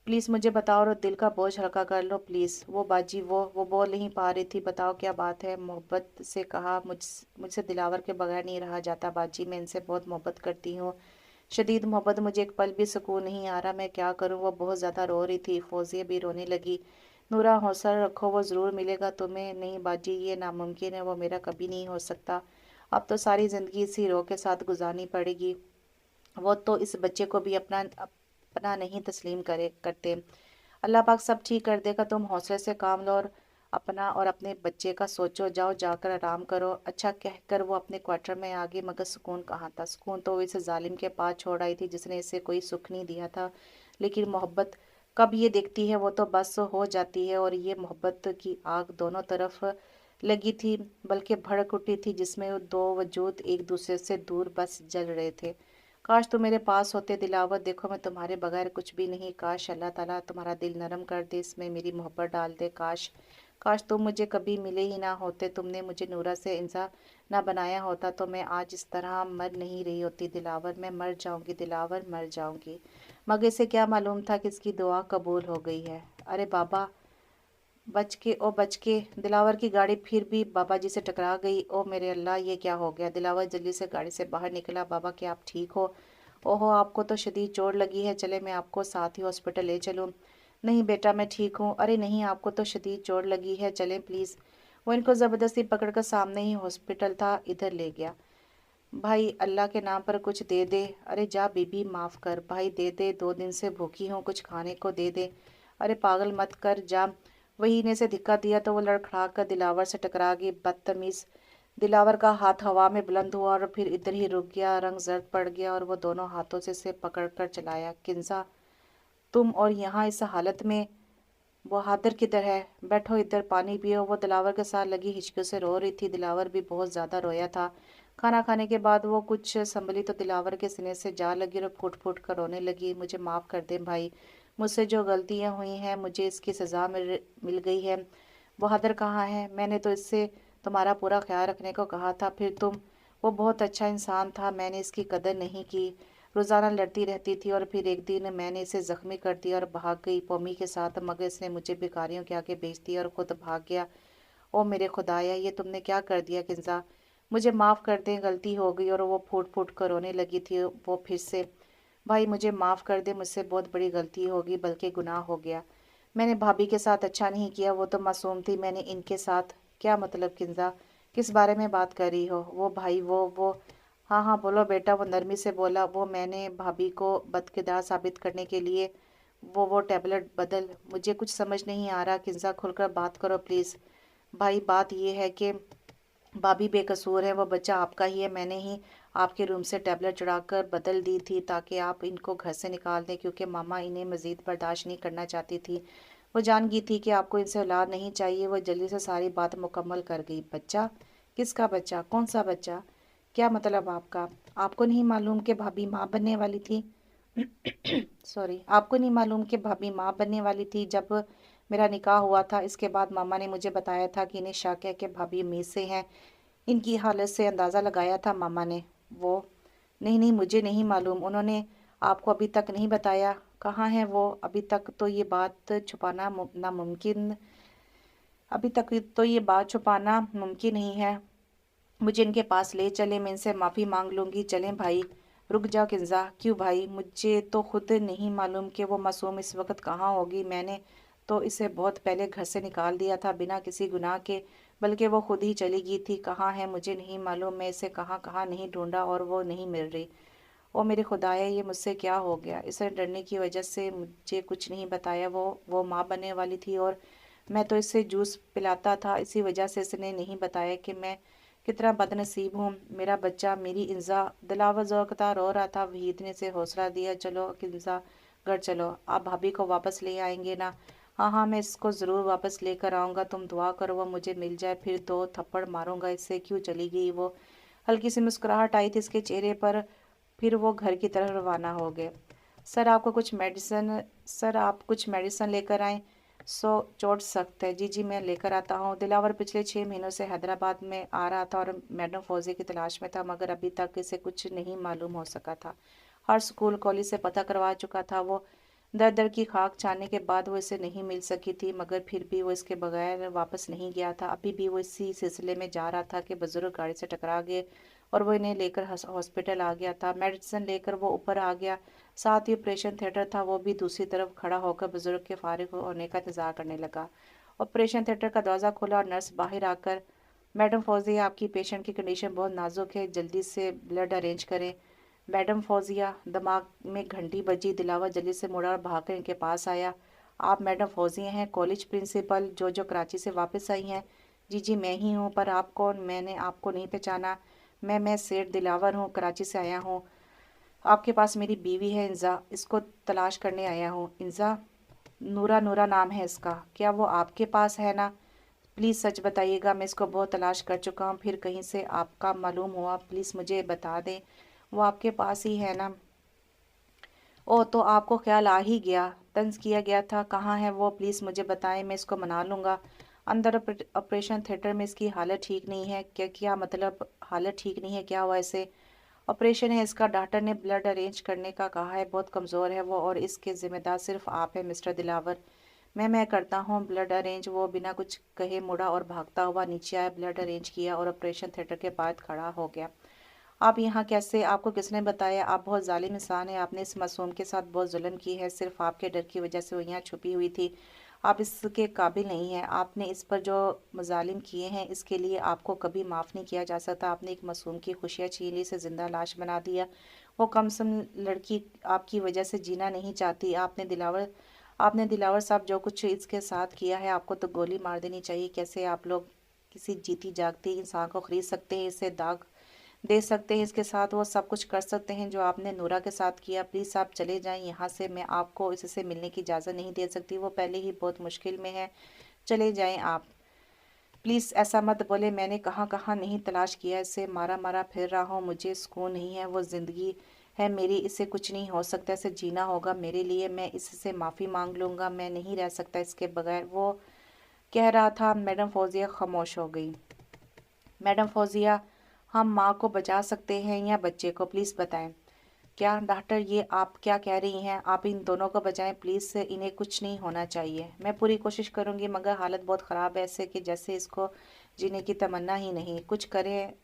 پلیز مجھے بتاؤ اور دل کا بوجھ ہلکا کر لو پلیز۔ وہ باجی وہ بول نہیں پا رہی تھی۔ بتاؤ کیا بات ہے؟ محبت سے کہا، مجھ سے دلاور کے بغیر نہیں رہا جاتا باجی، میں ان سے بہت محبت کرتی ہوں، شدید محبت، مجھے ایک پل بھی سکون نہیں آ رہا، میں کیا کروں؟ وہ بہت زیادہ رو رہی تھی۔ فوزیہ بھی رونے لگی۔ نورا حوصلہ رکھو، وہ ضرور ملے گا تمہیں۔ نہیں باجی، یہ ناممکن ہے، وہ میرا کبھی نہیں ہو سکتا، اب تو ساری زندگی اسی رو کے ساتھ گزارنی پڑے گی۔ وہ تو اس بچے کو بھی اپنا نہیں تسلیم کرتے۔ اللہ پاک سب ٹھیک کر دے گا، تم حوصلے سے کام لو اور اپنا اور اپنے بچے کا سوچو، جاؤ جا کر آرام کرو۔ اچھا کہہ کر وہ اپنے کوارٹر میں آ گئی، مگر سکون کہاں تھا؟ سکون تو وہ اسے ظالم کے پاس چھوڑ آئی تھی جس نے اسے کوئی سکھ نہیں دیا تھا، لیکن محبت कब ये देखती है वो तो बस हो जाती है। और ये मोहब्बत की आग दोनों तरफ लगी थी, बल्कि भड़क उठी थी, जिसमें वो दो वजूद एक दूसरे से दूर बस जल रहे थे। काश तुम मेरे पास होते दिलावर, देखो मैं तुम्हारे बगैर कुछ भी नहीं। काश अल्लाह ताला तुम्हारा दिल नरम कर दे, इसमें मेरी मोहब्बत डाल दे। काश काश तुम मुझे कभी मिले ही ना होते, तुमने मुझे नूरा से इंसान ना बनाया होता तो मैं आज इस तरह मर नहीं रही होती दिलावर। मैं मर जाऊंगी दिलावर, मर जाऊंगी। मगर से क्या मालूम था कि इसकी दुआ कबूल हो गई है। अरे बाबा, बच के ओ बच के। दिलावर की गाड़ी फिर भी बाबा जी से टकरा गई। ओ मेरे अल्लाह, ये क्या हो गया। दिलावर जल्दी से गाड़ी से बाहर निकला। बाबा क्या आप ठीक हो। ओहो, आपको तो शदीद चोट लगी है, चले मैं आपको साथ ही हॉस्पिटल ले चलूँ। नहीं बेटा मैं ठीक हूँ। अरे नहीं, आपको तो शदीद चोट लगी है, चलें प्लीज़। वो इनको ज़बरदस्ती पकड़कर सामने ही हॉस्पिटल था इधर ले गया। भाई अल्लाह के नाम पर कुछ दे दे। अरे जा बीबी, माफ़ कर भाई, दे दे, 2 दिन से भूखी हूँ, कुछ खाने को दे दे। अरे पागल मत कर, जा। वही ने से धिक्का दिया तो वो लड़खड़ा कर दिलावर से टकरा गई। बदतमीज। दिलावर का हाथ हवा में बुलंद हुआ और फिर इधर ही रुक गया, रंग जर्द पड़ गया और वो दोनों हाथों से इसे पकड़ कर चलाया। किंजा, तुम और यहाँ इस हालत में। वो हादर किधर है, बैठो इधर पानी पियो। वो दिलावर के साथ लगी हिचकियों से रो रही थी। दिलावर भी बहुत ज़्यादा रोया था। खाना खाने के बाद वो कुछ संभली तो दिलावर के सीने से जा लगी और फूट फूट कर रोने लगी। मुझे माफ़ कर दे भाई, मुझसे जो गलतियाँ हुई हैं मुझे इसकी सज़ा मिल गई है। वो हादर कहाँ है, मैंने तो इससे तुम्हारा पूरा ख्याल रखने को कहा था, फिर तुम। वो बहुत अच्छा इंसान था, मैंने इसकी कदर नहीं की। रोज़ाना लड़ती रहती थी और फिर एक दिन मैंने इसे ज़ख्मी कर दिया और भाग गई पौमी के साथ, मगर इसने मुझे भिखारियों के आगे बेच दिया और ख़ुद भाग गया। ओ मेरे खुदाया, ये तुमने क्या कर दिया किंजा। मुझे माफ़ कर दें, गलती हो गई। और वो फूट फूट कर रोने लगी थी। वो फिर से, भाई मुझे माफ़ कर दे, मुझसे बहुत बड़ी गलती होगी, बल्कि गुनाह हो गया। मैंने भाभी के साथ अच्छा नहीं किया, वो तो मासूम थी, मैंने इनके साथ। क्या मतलब किंजा, किस बारे में बात कर रही हो। वो भाई वो। हाँ हाँ बोलो बेटा, वो नरमी से बोला। वो मैंने भाभी को बदकिरदार साबित करने के लिए वो टैबलेट बदल। मुझे कुछ समझ नहीं आ रहा किंजा, खुलकर बात करो प्लीज़। भाई बात ये है कि भाभी बेकसूर है, वो बच्चा आपका ही है। मैंने ही आपके रूम से टैबलेट चुराकर बदल दी थी ताकि आप इनको घर से निकाल दें, क्योंकि मामा इन्हें मज़ीद बर्दाश्त नहीं करना चाहती थी। वो जान गई थी कि आपको इनसे औलाद नहीं चाहिए। वो जल्दी से सारी बात मुकम्मल कर गई। बच्चा? किसका बच्चा, कौन सा बच्चा, क्या मतलब आपका। आपको नहीं मालूम कि भाभी माँ बनने वाली थी। सॉरी, आपको नहीं मालूम कि भाभी माँ बनने वाली थी जब मेरा निकाह हुआ था। इसके बाद मामा ने मुझे बताया था कि इन्हें शक है कि भाभी में से हैं। इनकी हालत से अंदाज़ा लगाया था मामा ने। वो, नहीं नहीं मुझे नहीं मालूम, उन्होंने आपको अभी तक नहीं बताया। कहाँ है वो, अभी तक तो ये बात छुपाना नामुमकिन। अभी तक तो ये बात छुपाना मुमकिन नहीं है। मुझे इनके पास ले चले, मैं इनसे माफ़ी मांग लूँगी। चलें भाई। रुक जाओ किंजा। क्यों भाई, मुझे तो खुद नहीं मालूम कि वो मासूम इस वक्त कहाँ होगी। मैंने तो इसे बहुत पहले घर से निकाल दिया था बिना किसी गुनाह के, बल्कि वो खुद ही चली गई थी। कहाँ है मुझे नहीं मालूम, मैं इसे कहाँ कहाँ नहीं ढूंढा और वो नहीं मिल रही। ओ मेरे खुदाया, ये मुझसे क्या हो गया। इसे डरने की वजह से मुझे कुछ नहीं बताया। वो माँ बनने वाली थी और मैं तो इसे जूस पिलाता था, इसी वजह से इसने नहीं बताया कि मैं कितना बदनसीब हूँ। मेरा बच्चा, मेरी इंजा। दिलावर ज़ोरकता रो रहा था। वहीद ने से हौसला दिया। चलो किंजा, घर चलो, आप भाभी को वापस ले आएंगे ना। हाँ हाँ, मैं इसको ज़रूर वापस लेकर आऊँगा, तुम दुआ करो वो मुझे मिल जाए, फिर 2 थप्पड़ मारूंगा इससे। क्यों चली गई वो। हल्की सी मुस्कुराहट आई थी इसके चेहरे पर। फिर वो घर की तरफ रवाना हो गए। सर आपको कुछ मेडिसिन, सर आप कुछ मेडिसिन लेकर आएँ, सो चोट सख्त है। जी जी मैं लेकर आता हूँ। दिलावर पिछले 6 महीनों से हैदराबाद में आ रहा था और मैडम फौजी की तलाश में था, मगर अभी तक इसे कुछ नहीं मालूम हो सका था। हर स्कूल कॉलेज से पता करवा चुका था वो। दर दर की खाक छानने के बाद वो इसे नहीं मिल सकी थी, मगर फिर भी वो इसके बगैर वापस नहीं गया था। अभी भी वो इसी सिलसिले में जा रहा था कि बुजुर्ग गाड़ी से टकरा गए और वो इन्हें लेकर हॉस्पिटल आ गया था। मेडिसिन लेकर वो ऊपर आ गया। साथ ही ऑपरेशन थिएटर था, वो भी दूसरी तरफ खड़ा होकर बुजुर्ग के फारिग होने का इंतजार करने लगा। ऑपरेशन थिएटर का दरवाज़ा खुला और नर्स बाहर आकर, मैडम फौजिया आपकी पेशेंट की कंडीशन बहुत नाजुक है, जल्दी से ब्लड अरेंज करें। मैडम फौजिया, दिमाग में घंटी बजी। दिलावर जल्दी से मुड़ा और भागकर इनके पास आया। आप मैडम फौजिया हैं, कॉलेज प्रिंसिपल जो कराची से वापस आई हैं। जी जी मैं ही हूँ, पर आप कौन, मैंने आपको नहीं पहचाना। मैं सेठ दिलावर हूँ, कराची से आया हूँ। आपके पास मेरी बीवी है इंजा, इसको तलाश करने आया हूँ। इंजा, नूरा नूरा नाम है इसका, क्या वो आपके पास है ना? प्लीज़ सच बताइएगा, मैं इसको बहुत तलाश कर चुका हूँ, फिर कहीं से आपका मालूम हुआ, प्लीज़ मुझे बता दें, वो आपके पास ही है ना? ओह, तो आपको ख्याल आ ही गया, तंज किया गया था, कहाँ है वो? प्लीज़ मुझे बताएं, मैं इसको मना लूँगा। अंदर ऑपरेशन थिएटर में इसकी हालत ठीक नहीं है। क्या क्या मतलब हालत ठीक नहीं है, क्या हुआ इसे? ऑपरेशन है इसका, डॉक्टर ने ब्लड अरेंज करने का कहा है, बहुत कमज़ोर है वो और इसके ज़िम्मेदार सिर्फ आप हैं मिस्टर दिलावर। मैं करता हूँ ब्लड अरेंज। वो बिना कुछ कहे मुड़ा और भागता हुआ नीचे आया, ब्लड अरेंज किया और ऑपरेशन थिएटर के बाद खड़ा हो गया। आप यहाँ कैसे? आपको किसने बताया? आप बहुत जालिम इंसान हैं, आपने इस मासूम के साथ बहुत जुल्म की है, सिर्फ आपके डर की वजह से वो यहाँ छुपी हुई थी। आप इसके काबिल नहीं हैं, आपने इस पर जो मजालिम किए हैं इसके लिए आपको कभी माफ़ नहीं किया जा सकता। आपने एक मासूम की खुशियाँ छीन ली, से ज़िंदा लाश बना दिया। वो कमसम लड़की आपकी वजह से जीना नहीं चाहती। आपने दिलावर साहब जो कुछ इसके साथ किया है, आपको तो गोली मार देनी चाहिए। कैसे आप लोग किसी जीती जागती इंसान को ख़रीद सकते हैं, इसे दाग दे सकते हैं, इसके साथ वो सब कुछ कर सकते हैं जो आपने नूरा के साथ किया? प्लीज़ आप चले जाएं यहाँ से, मैं आपको इससे मिलने की इजाज़त नहीं दे सकती, वो पहले ही बहुत मुश्किल में है, चले जाएं आप। प्लीज़ ऐसा मत बोले, मैंने कहाँ कहाँ नहीं तलाश किया, इसे मारा मारा फिर रहा हूँ, मुझे सुकून नहीं है, वो ज़िंदगी है मेरी, इससे कुछ नहीं हो सकता, इसे जीना होगा मेरे लिए, मैं इससे माफ़ी मांग लूँगा, मैं नहीं रह सकता इसके बगैर, वो कह रहा था। मैडम फौजिया खामोश हो गई। मैडम फौजिया, हम माँ को बचा सकते हैं या बच्चे को, प्लीज़ बताएं। क्या डॉक्टर, ये आप क्या कह रही हैं? आप इन दोनों को बचाएं प्लीज़, इन्हें कुछ नहीं होना चाहिए। मैं पूरी कोशिश करूंगी मगर हालत बहुत ख़राब है ऐसे कि जैसे इसको जीने की तमन्ना ही नहीं। कुछ करें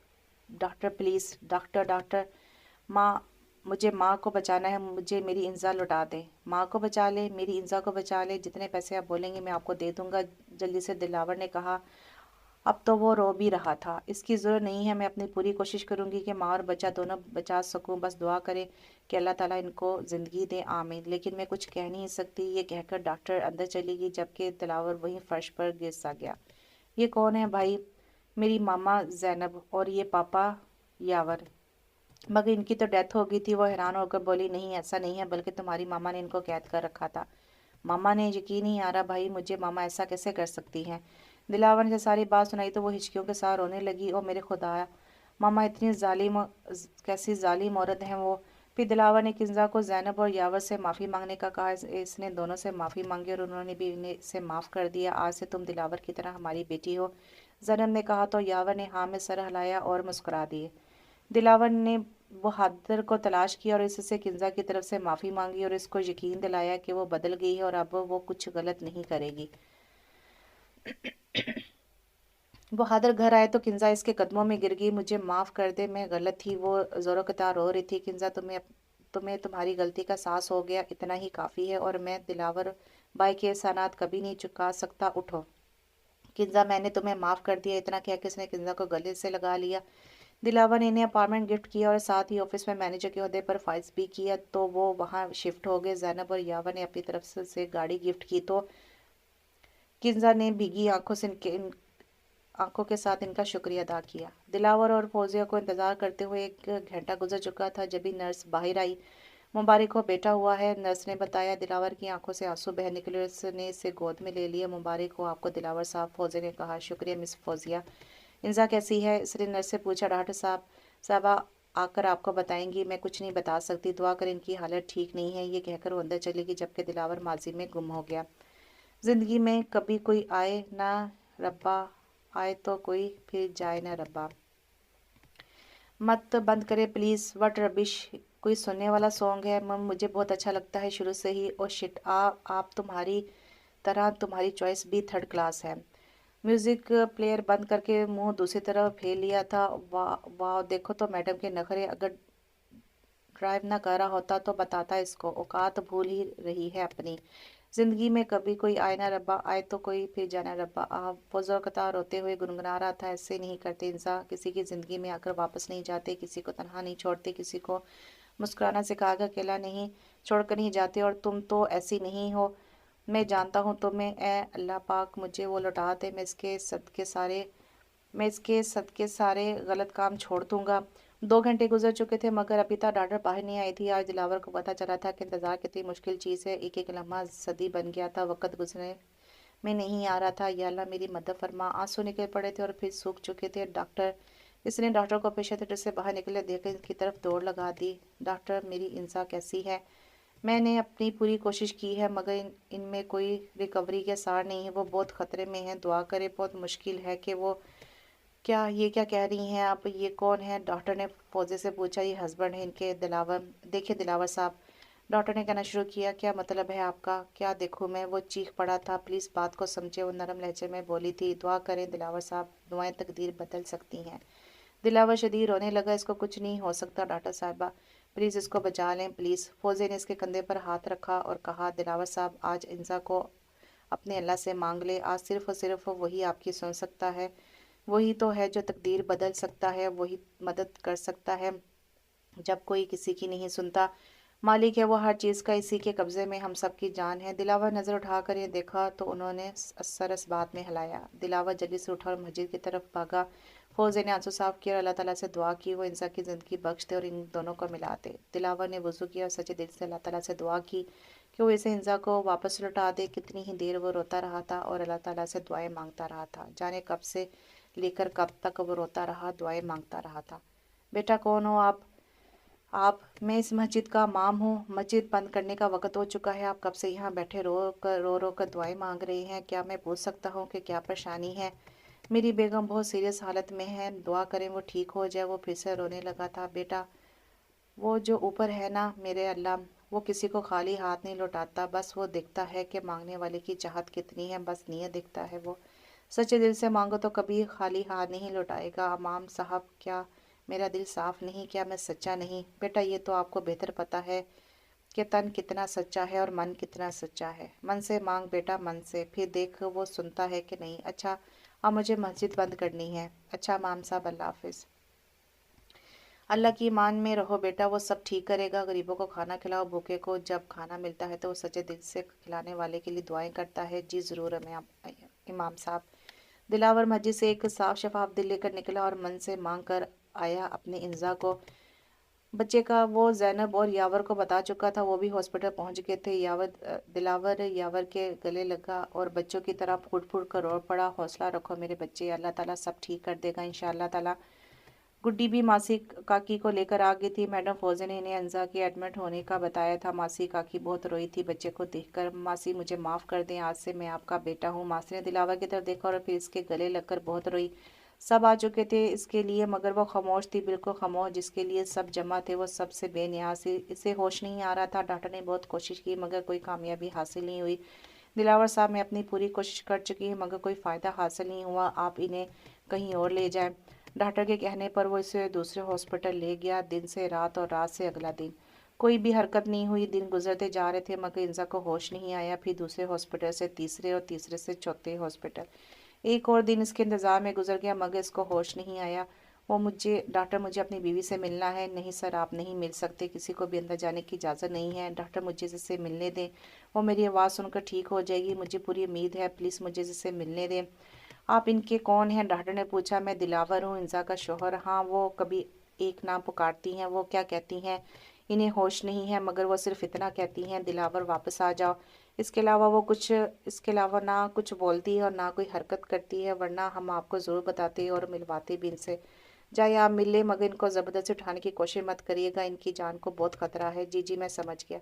डॉक्टर प्लीज़। डॉक्टर डॉक्टर, माँ, मुझे माँ को बचाना है, मुझे मेरी इंजा लौटा दें। माँ को बचा ले, मेरी इंजा को बचा ले, जितने पैसे आप बोलेंगे मैं आपको दे दूंगा, जल्दी से, दिलावर ने कहा। अब तो वो रो भी रहा था। इसकी ज़रूरत नहीं है, मैं अपनी पूरी कोशिश करूंगी कि माँ और बच्चा दोनों बचा सकूं, बस दुआ करें कि अल्लाह ताला इनको ज़िंदगी दे, आमीन। लेकिन मैं कुछ कह नहीं सकती, ये कहकर डॉक्टर अंदर चली गई, जबकि दिलावर वहीं फर्श पर गिर सा गया। ये कौन है भाई? मेरी मामा जैनब और ये पापा यावर, मगर इनकी तो डेथ हो गई थी। वो हैरान होकर बोली, नहीं ऐसा नहीं है, बल्कि तुम्हारी मामा ने इनको कैद कर रखा था। मामा ने? यकीन नहीं आ रहा भाई मुझे, मामा ऐसा कैसे कर सकती हैं? दिलावर ने सारी बात सुनाई तो वो हिचकियों के साथ रोने लगी। ओ मेरे खुदाया, मामा इतनी जालिम, कैसी जालिम औरत हैं वो। फिर दिलावर ने किंजा को जैनब और यावर से माफ़ी मांगने का कहा। इसने दोनों से माफ़ी मांगी और उन्होंने भी इन्हें से माफ़ कर दिया। आज से तुम दिलावर की तरह हमारी बेटी हो, जैनब ने कहा तो यावर ने हाँ में सर हिलाया और मुस्कुरा दिए। दिलावर ने बहादुर को तलाश किया और इससे किंजा की तरफ से माफ़ी मांगी और इसको यकीन दिलाया कि वो बदल गई है और अब वो कुछ गलत नहीं करेगी। बहादुर घर आए तो किंजा इसके कदमों में गिर गई। मुझे माफ़ कर दे, मैं गलत थी। वो ज़ोरों के तार रो रही थी। किंजा, तुम्हें तुम्हारी गलती का एहसास हो गया, इतना ही काफ़ी है, और मैं दिलावर भाई के एहसानात कभी नहीं चुका सकता। उठो किंजा, मैंने तुम्हें माफ़ कर दिया। इतना क्या किसने किंजा को गले से लगा लिया। दिलावर ने इन्हें अपार्टमेंट गिफ्ट किया और साथ ही ऑफिस में मैनेजर के ओहदे पर फाइज भी किया, तो वो वहाँ शिफ्ट हो गए। जैनब और यावर ने अपनी तरफ से गाड़ी गिफ्ट की तो किंजा ने भीगी आंखों से आंखों के साथ इनका शुक्रिया अदा किया। दिलावर और फौजिया को इंतजार करते हुए 1 घंटा गुजर चुका था, जब भी नर्स बाहर आई। मुबारक हो, बेटा हुआ है, नर्स ने बताया। दिलावर की आंखों से आंसू बह निकले, उसने इसे गोद में ले लिया। मुबारक हो आपको दिलावर साहब, फौजिया ने कहा। शुक्रिया मिस फौजिया। इंजा कैसी है? इसने नर्स से पूछा। डॉक्टर साहबा आकर आपको बताएंगी, मैं कुछ नहीं बता सकती, दुआ कर इनकी हालत ठीक नहीं है, ये कहकर वो अंदर चली गई, जबकि दिलावर माजी में गुम हो गया। ज़िंदगी में कभी कोई आए ना रब्बा, आए तो कोई, फिर जाए ना रब्बा। मत बंद करे प्लीज़, वट रबिश, कोई सुनने वाला सॉन्ग है? मम मुझे बहुत अच्छा लगता है शुरू से ही। ओ शिट, आप तुम्हारी तरह तुम्हारी चॉइस भी थर्ड क्लास है। म्यूज़िक प्लेयर बंद करके मुंह दूसरी तरफ फेर लिया था। वाह वाह, देखो तो मैडम के नखरे, अगर ड्राइव ना कर रहा होता तो बताता इसको, औकात भूल ही रही है अपनी। जिंदगी में कभी कोई आए ना रब्बा, आए तो कोई, फिर जाना रब्बा। आप फजोकता रोते हुए गुनगुना रहा था। ऐसे नहीं करते इंसान, किसी की ज़िंदगी में आकर वापस नहीं जाते, किसी को तनहा नहीं छोड़ते, किसी को मुस्कुराना सिखाकर अकेला नहीं छोड़कर नहीं जाते, और तुम तो ऐसी नहीं हो। मैं जानता हूँ तुम्हें। ए अल्लाह पाक, मुझे वो लौटा दे, मैं इसके सदके सारे गलत काम छोड़ दूंगा। 2 घंटे गुजर चुके थे मगर अभी तक डॉक्टर बाहर नहीं आई थी। आज दिलावर को पता चला था कि इंतज़ार कितनी मुश्किल चीज़ है। एक एक लम्हा सदी बन गया था, वक्त गुजरने में नहीं आ रहा था। या अल्लाह मेरी मदद फरमा। आंसू निकल पड़े थे और फिर सूख चुके थे। डॉक्टर को पेशा थिएटर से बाहर निकले देखकर की तरफ दौड़ लगा दी। डॉक्टर, मेरी इंसा कैसी है? मैंने अपनी पूरी कोशिश की है मगर इनमें कोई रिकवरी के सार नहीं है। वो बहुत ख़तरे में है, दुआ करे। बहुत मुश्किल है कि वो क्या कह रही हैं आप? ये कौन है? डॉक्टर ने फौजे से पूछा। ये हस्बैंड है इनके, दिलावर। देखिए दिलावर साहब, डॉक्टर ने कहना शुरू किया, क्या मतलब है आपका? क्या देखूं मैं? वो चीख पड़ा था। प्लीज़ बात को समझे, वो नरम लहजे में बोली थी। दुआ करें दिलावर साहब, दुआएं तकदीर बदल सकती हैं। दिलावर शदीद रोने लगा। इसको कुछ नहीं हो सकता डॉक्टर साहबा, प्लीज़ इसको बचा लें प्लीज़। फौजे ने इसके कंधे पर हाथ रखा और कहा, दिलावर साहब आज इंसा को अपने अल्लाह से मांग ले। आज सिर्फ और सिर्फ वही आपकी सुन सकता है। वही तो है जो तकदीर बदल सकता है, वही मदद कर सकता है जब कोई किसी की नहीं सुनता। मालिक है वो हर चीज़ का, इसी के कब्ज़े में हम सब की जान है। दिलावर नज़र उठाकर ये देखा तो उन्होंने सरस बात में हिलाया। दिलावर जल्दी से उठा और मस्जिद की तरफ भागा। फौजे ने आंसू साफ किया और अल्लाह ताला से दुआ की वो इंसान की ज़िंदगी बख्श दे और इन दोनों को मिला दे। दिलावर ने वज़ू किया और सच्चे दिल से अल्लाह ताला से दुआ की कि वो इसे इंसान को वापस लौटा दे। कितनी ही देर वो रोता रहा था और अल्लाह ताला से दुआएं मांगता रहा था। जाने कब से लेकर कब तक वो रोता रहा, दुआएं मांगता रहा था। बेटा कौन हो आप? मैं इस मस्जिद का इमाम हूँ। मस्जिद बंद करने का वक्त हो चुका है। आप कब से यहाँ बैठे रो कर दुआएं मांग रही हैं? क्या मैं पूछ सकता हूँ कि क्या परेशानी है? मेरी बेगम बहुत सीरियस हालत में है, दुआ करें वो ठीक हो जाए। वो फिर से रोने लगा था। बेटा, वो जो ऊपर है ना मेरे अल्लाह, वो किसी को खाली हाथ नहीं लौटाता। बस वो देखता है कि मांगने वाले की चाहत कितनी है, बस नीयत देखता है वो। सच्चे दिल से मांगो तो कभी खाली हाथ नहीं लौटाएगा। इमाम साहब, क्या मेरा दिल साफ नहीं? क्या मैं सच्चा नहीं? बेटा ये तो आपको बेहतर पता है कि तन कितना सच्चा है और मन कितना सच्चा है। मन से मांग बेटा, मन से, फिर देख वो सुनता है कि नहीं। अच्छा, अब मुझे मस्जिद बंद करनी है। अच्छा इमाम साहब, अल्लाह हाफिज़। अल्लाह की ईमान में रहो बेटा, वो सब ठीक करेगा। गरीबों को खाना खिलाओ, भूखे को जब खाना मिलता है तो वो सच्चे दिल से खिलाने वाले के लिए दुआएं करता है। जी ज़रूर इमाम साहब। दिलावर मस्जिद से एक साफ शफाफ दिल लेकर निकला और मन से मांग कर आया अपने इंजा को। बच्चे का वो जैनब और यावर को बता चुका था। वो भी हॉस्पिटल पहुंच गए थे। दिलावर यावर के गले लगा और बच्चों की तरह फूट फूट कर रो पड़ा। हौसला रखो मेरे बच्चे, अल्लाह ताला सब ठीक कर देगा इंशाअल्लाह ताला। गुड्डी भी मासी काकी को लेकर आ गई थी। मैडम फौजे ने इन्हें अंजा के एडमिट होने का बताया था। मासी काकी बहुत रोई थी बच्चे को देखकर। मासी मुझे माफ़ कर दें, आज से मैं आपका बेटा हूँ। मासी ने दिलावर की तरफ देखा और फिर इसके गले लगकर बहुत रोई। सब आ चुके थे इसके लिए मगर वो खामोश थी, बिल्कुल खामोश। जिसके लिए सब जमा थे वो सबसे बेनियाज थी। इसे होश नहीं आ रहा था। डॉक्टर ने बहुत कोशिश की मगर कोई कामयाबी हासिल नहीं हुई। दिलावर साहब, मैं अपनी पूरी कोशिश कर चुकी हूँ मगर कोई फ़ायदा हासिल नहीं हुआ। आप इन्हें कहीं और ले जाएं। डॉक्टर के कहने पर वो इसे दूसरे हॉस्पिटल ले गया। दिन से रात और रात से अगला दिन कोई भी हरकत नहीं हुई। दिन गुजरते जा रहे थे मगर इंसा को होश नहीं आया। फिर दूसरे हॉस्पिटल से तीसरे और तीसरे से चौथे हॉस्पिटल। एक और दिन इसके इंतज़ार में गुजर गया मगर इसको होश नहीं आया। वो मुझे डॉक्टर, मुझे अपनी बीवी से मिलना है। नहीं सर, आप नहीं मिल सकते, किसी को भी अंदर जाने की इजाज़त नहीं है। डॉक्टर, मुझे जिससे मिलने दें, वो मेरी आवाज़ सुनकर ठीक हो जाएगी। मुझे पूरी उम्मीद है, प्लीज़ मुझे जिससे मिलने दें। आप इनके कौन हैं? डॉक्टर ने पूछा। मैं दिलावर हूँ, इंसा का शोहर। हाँ, वो कभी एक नाम पुकारती हैं। वो क्या कहती हैं? इन्हें होश नहीं है मगर वो सिर्फ इतना कहती हैं, दिलावर वापस आ जाओ। इसके अलावा ना कुछ बोलती है और ना कोई हरकत करती है, वरना हम आपको ज़रूर बताते और मिलवाते भी इनसे। जाए आप मिल ले मगर इनको ज़बरदस्ती उठाने की कोशिश मत करिएगा, इनकी जान को बहुत खतरा है। जी जी मैं समझ गया।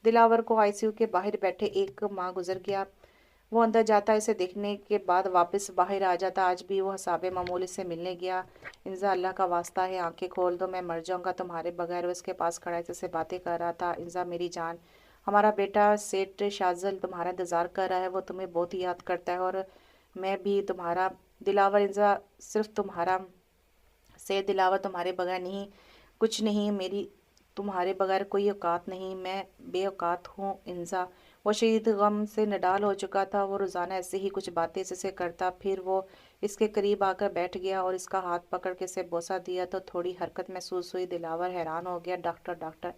दिलावर को आईसीयू के बाहर बैठे एक माह गुजर गया। वो अंदर जाता, इसे देखने के बाद वापस बाहर आ जाता। आज भी वो हिसाब मामूली से मिलने गया। इंजा, अल्लाह का वास्ता है आंखें खोल दो, मैं मर जाऊंगा तुम्हारे बगैर। वो इसके पास खड़ा से बातें कर रहा था। इंजा मेरी जान, हमारा बेटा सेठ शाजल तुम्हारा इंतज़ार कर रहा है। वो तुम्हें बहुत ही याद करता है और मैं भी तुम्हारा। दिलावर, इंजा सिर्फ तुम्हारा से दिलावर तुम्हारे बगैर नहीं, कुछ नहीं। मेरी तुम्हारे बगैर कोई औकात नहीं, मैं बेऔकात हूँ इंजा। वो शहीद गम से नडाल हो चुका था। वो रोज़ाना ऐसे ही कुछ बातें इससे करता। फिर वो इसके करीब आकर बैठ गया और इसका हाथ पकड़ के इसे बोसा दिया तो थोड़ी हरकत महसूस हुई। दिलावर हैरान हो गया। डॉक्टर डॉक्टर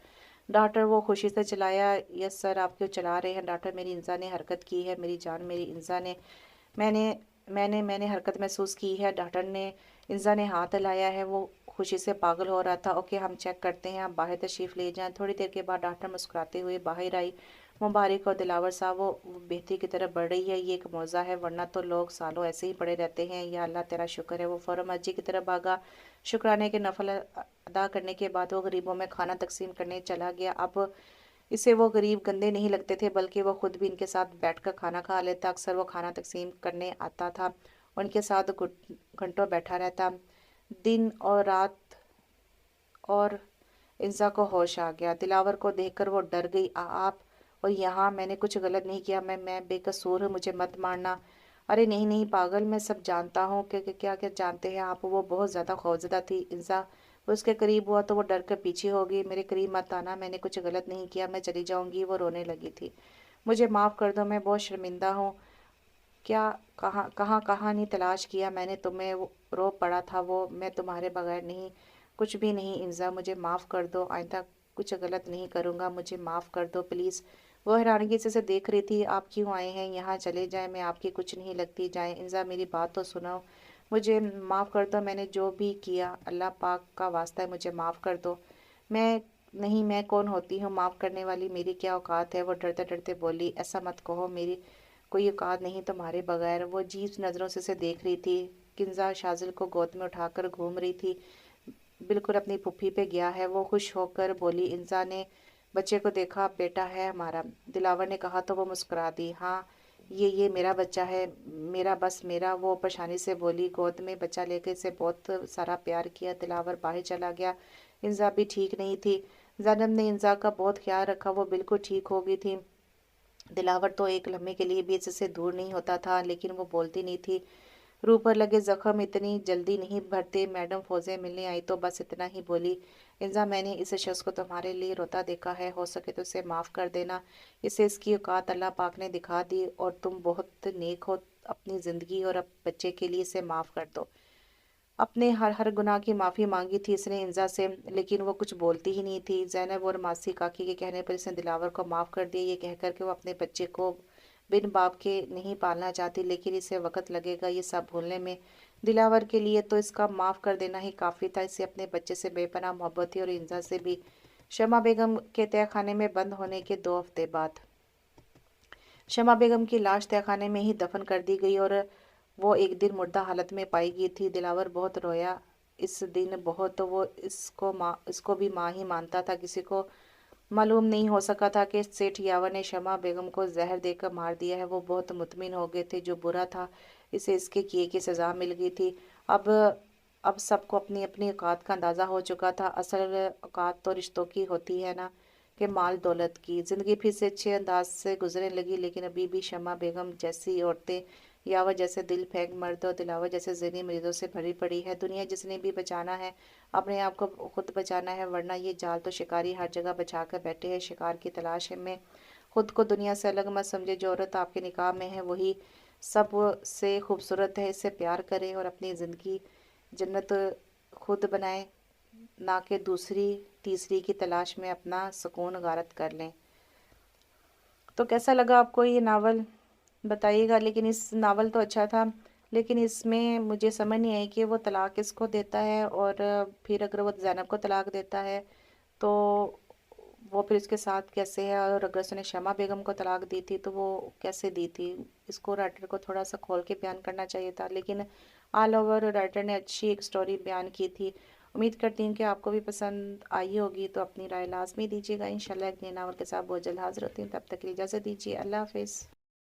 डॉक्टर, वो खुशी से चिल्लाया। यस सर, आप क्यों चला रहे हैं? डॉक्टर, मेरी इंसा ने हरकत की है, मेरी जान, मेरी इंसा ने। मैंने मैंने हरकत महसूस की है। डॉक्टर ने, इंसा ने हाथ हिलाया है। वो खुशी से पागल हो रहा था। ओके, हम चेक करते हैं, आप बाहर तशरीफ़ ले जाएं। थोड़ी देर के बाद डॉक्टर मुस्कुराते हुए बाहर आई। मुबारक और दिलावर साहब, वो बेहतरी की तरफ बढ़ रही है, ये एक मौज़ा है, वरना तो लोग सालों ऐसे ही पड़े रहते हैं। या अल्लाह तेरा शुक्र है। वो फ़ौरन मस्जिद की तरफ भागा। शुक्राने के नफल अदा करने के बाद वो गरीबों में खाना तकसीम करने चला गया। अब इसे वो गरीब गंदे नहीं लगते थे, बल्कि वो खुद भी इनके साथ बैठकर खाना खा लेता। अक्सर वो खाना तकसीम करने आता था, उनके साथ घंटों बैठा रहता। दिन और रात, और इंसा को होश आ गया। दिलावर को देखकर वो डर गई। आप और यहाँ मैंने कुछ गलत नहीं किया, मैं बेकसूर हूँ, मुझे मत मारना। अरे नहीं नहीं पागल, मैं सब जानता हूँ। क्या क्या जानते हैं आप? वो बहुत ज़्यादा खौफजदा थी। इंसा उसके करीब हुआ तो वो डर कर पीछे हो गई। मेरे करीब मत आना, मैंने कुछ गलत नहीं किया, मैं चली जाऊँगी। वो रोने लगी थी। मुझे माफ़ कर दो, मैं बहुत शर्मिंदा हूँ। क्या? कहाँ नहीं तलाश किया मैंने तुम्हें, रो पड़ा था वो। मैं तुम्हारे बगैर नहीं, कुछ भी नहीं। इंजा मुझे माफ़ कर दो, आइंदा कुछ गलत नहीं करूँगा, मुझे माफ़ कर दो प्लीज़। वो हैरानगी से देख रही थी। आप क्यों आए हैं यहाँ? चले जाएं, मैं आपकी कुछ नहीं लगती, जाएं। इंजा मेरी बात तो सुनो, मुझे माफ़ कर दो, मैंने जो भी किया अल्लाह पाक का वास्ता है, मुझे माफ़ कर दो। मैं नहीं, मैं कौन होती हूँ माफ़ करने वाली? मेरी क्या औकात है? वो डरते डरते बोली। ऐसा मत कहो, मेरी कोई औकात नहीं तुम्हारे बगैर। वो अजीब नज़रों से देख रही थी। किंजा शाजिल को गोद में उठाकर घूम रही थी, बिल्कुल अपनी पुप्पी पे गया है। वो खुश होकर बोली। इंसा ने बच्चे को देखा। बेटा है हमारा, दिलावर ने कहा तो वो मुस्कुरा दी। हाँ, ये मेरा बच्चा है, मेरा, बस मेरा। वो परेशानी से बोली। गोद में बच्चा लेकर इसे बहुत सारा प्यार किया। दिलावर बाहर चला गया। इंसा भी ठीक नहीं थी। जैनब ने इंसा का बहुत ख्याल रखा, वो बिल्कुल ठीक हो गई थी। दिलावर तो एक लम्हे के लिए भी इससे दूर नहीं होता था, लेकिन वो बोलती नहीं थी। रूह पर लगे जख्म इतनी जल्दी नहीं भरते। मैडम फौजे मिलने आई तो बस इतना ही बोली। इंजा, मैंने इस शख्स को तुम्हारे लिए रोता देखा है, हो सके तो इसे माफ़ कर देना। इसे इसकी औकात अल्लाह पाक ने दिखा दी और तुम बहुत नेक हो। अपनी ज़िंदगी और अब बच्चे के लिए इसे माफ़ कर दो। अपने हर हर गुनाह की माफ़ी मांगी थी इसने इंजा से, लेकिन वो कुछ बोलती ही नहीं थी। जैनब और मासी काकी के कहने पर इसने दिलावर को माफ़ कर दिया, ये कहकर के वो अपने बच्चे को बिन बाप के नहीं पालना चाहती, लेकिन इसे वक्त लगेगा ये सब भूलने में। दिलावर के लिए तो इसका माफ़ कर देना ही काफ़ी था। इसे अपने बच्चे से बेपनाह मोहब्बत थी और इंजा से भी। शमा बेगम के तहखाने में बंद होने के 2 हफ्ते बाद शमा बेगम की लाश तहखाने में ही दफन कर दी गई और वो एक दिन मुर्दा हालत में पाई गई थी। दिलावर बहुत रोया इस दिन, बहुत। तो वो इसको भी माँ ही मानता था। किसी को मालूम नहीं हो सका था कि सेठ यावर ने शमा बेगम को जहर देकर मार दिया है। वो बहुत मुतमिन हो गए थे। जो बुरा था इसे इसके किए की सज़ा मिल गई थी। अब अब सबको अपनी अपनी औकात का अंदाज़ा हो चुका था। असल औकात तो रिश्तों की होती है ना, कि माल दौलत की। ज़िंदगी फिर से अच्छे अंदाज से गुजरने लगी, लेकिन अभी भी शमा बेगम जैसी औरतें, यावर जैसे दिल फेंक मर्द और दिलावर जैसे ज़हनी मरीजों से भरी पड़ी है। दुनिया जिसने भी बचाना है, अपने आप को खुद बचाना है, वरना ये जाल तो शिकारी हर जगह बचा कर बैठे हैं शिकार की तलाश में। खुद को दुनिया से अलग मत समझे। जो औरत आपके निकाह में है वही सब से खूबसूरत है। इससे प्यार करें और अपनी ज़िंदगी जन्नत खुद बनाएं, ना कि दूसरी तीसरी की तलाश में अपना सुकून गारत कर लें। तो कैसा लगा आपको ये नावल, बताइएगा। लेकिन इस नावल तो अच्छा था, लेकिन इसमें मुझे समझ नहीं आई कि वो तलाक किसको देता है, और फिर अगर वो ज़ैनब को तलाक देता है तो वो फिर इसके साथ कैसे है, और अगर उसने शमा बेगम को तलाक दी थी तो वो कैसे दी थी। इसको राइटर को थोड़ा सा खोल के बयान करना चाहिए था, लेकिन ऑल ओवर राइटर ने अच्छी एक स्टोरी बयान की थी। उम्मीद करती हूँ कि आपको भी पसंद आई होगी। तो अपनी राय लाजमी दीजिएगा। इंशाल्लाह एक नए नावल के साथ बहुत जल्द हाजिर होती हूँ। तब तक के लिए इजाज़त दीजिए। अल्लाह हाफिज़।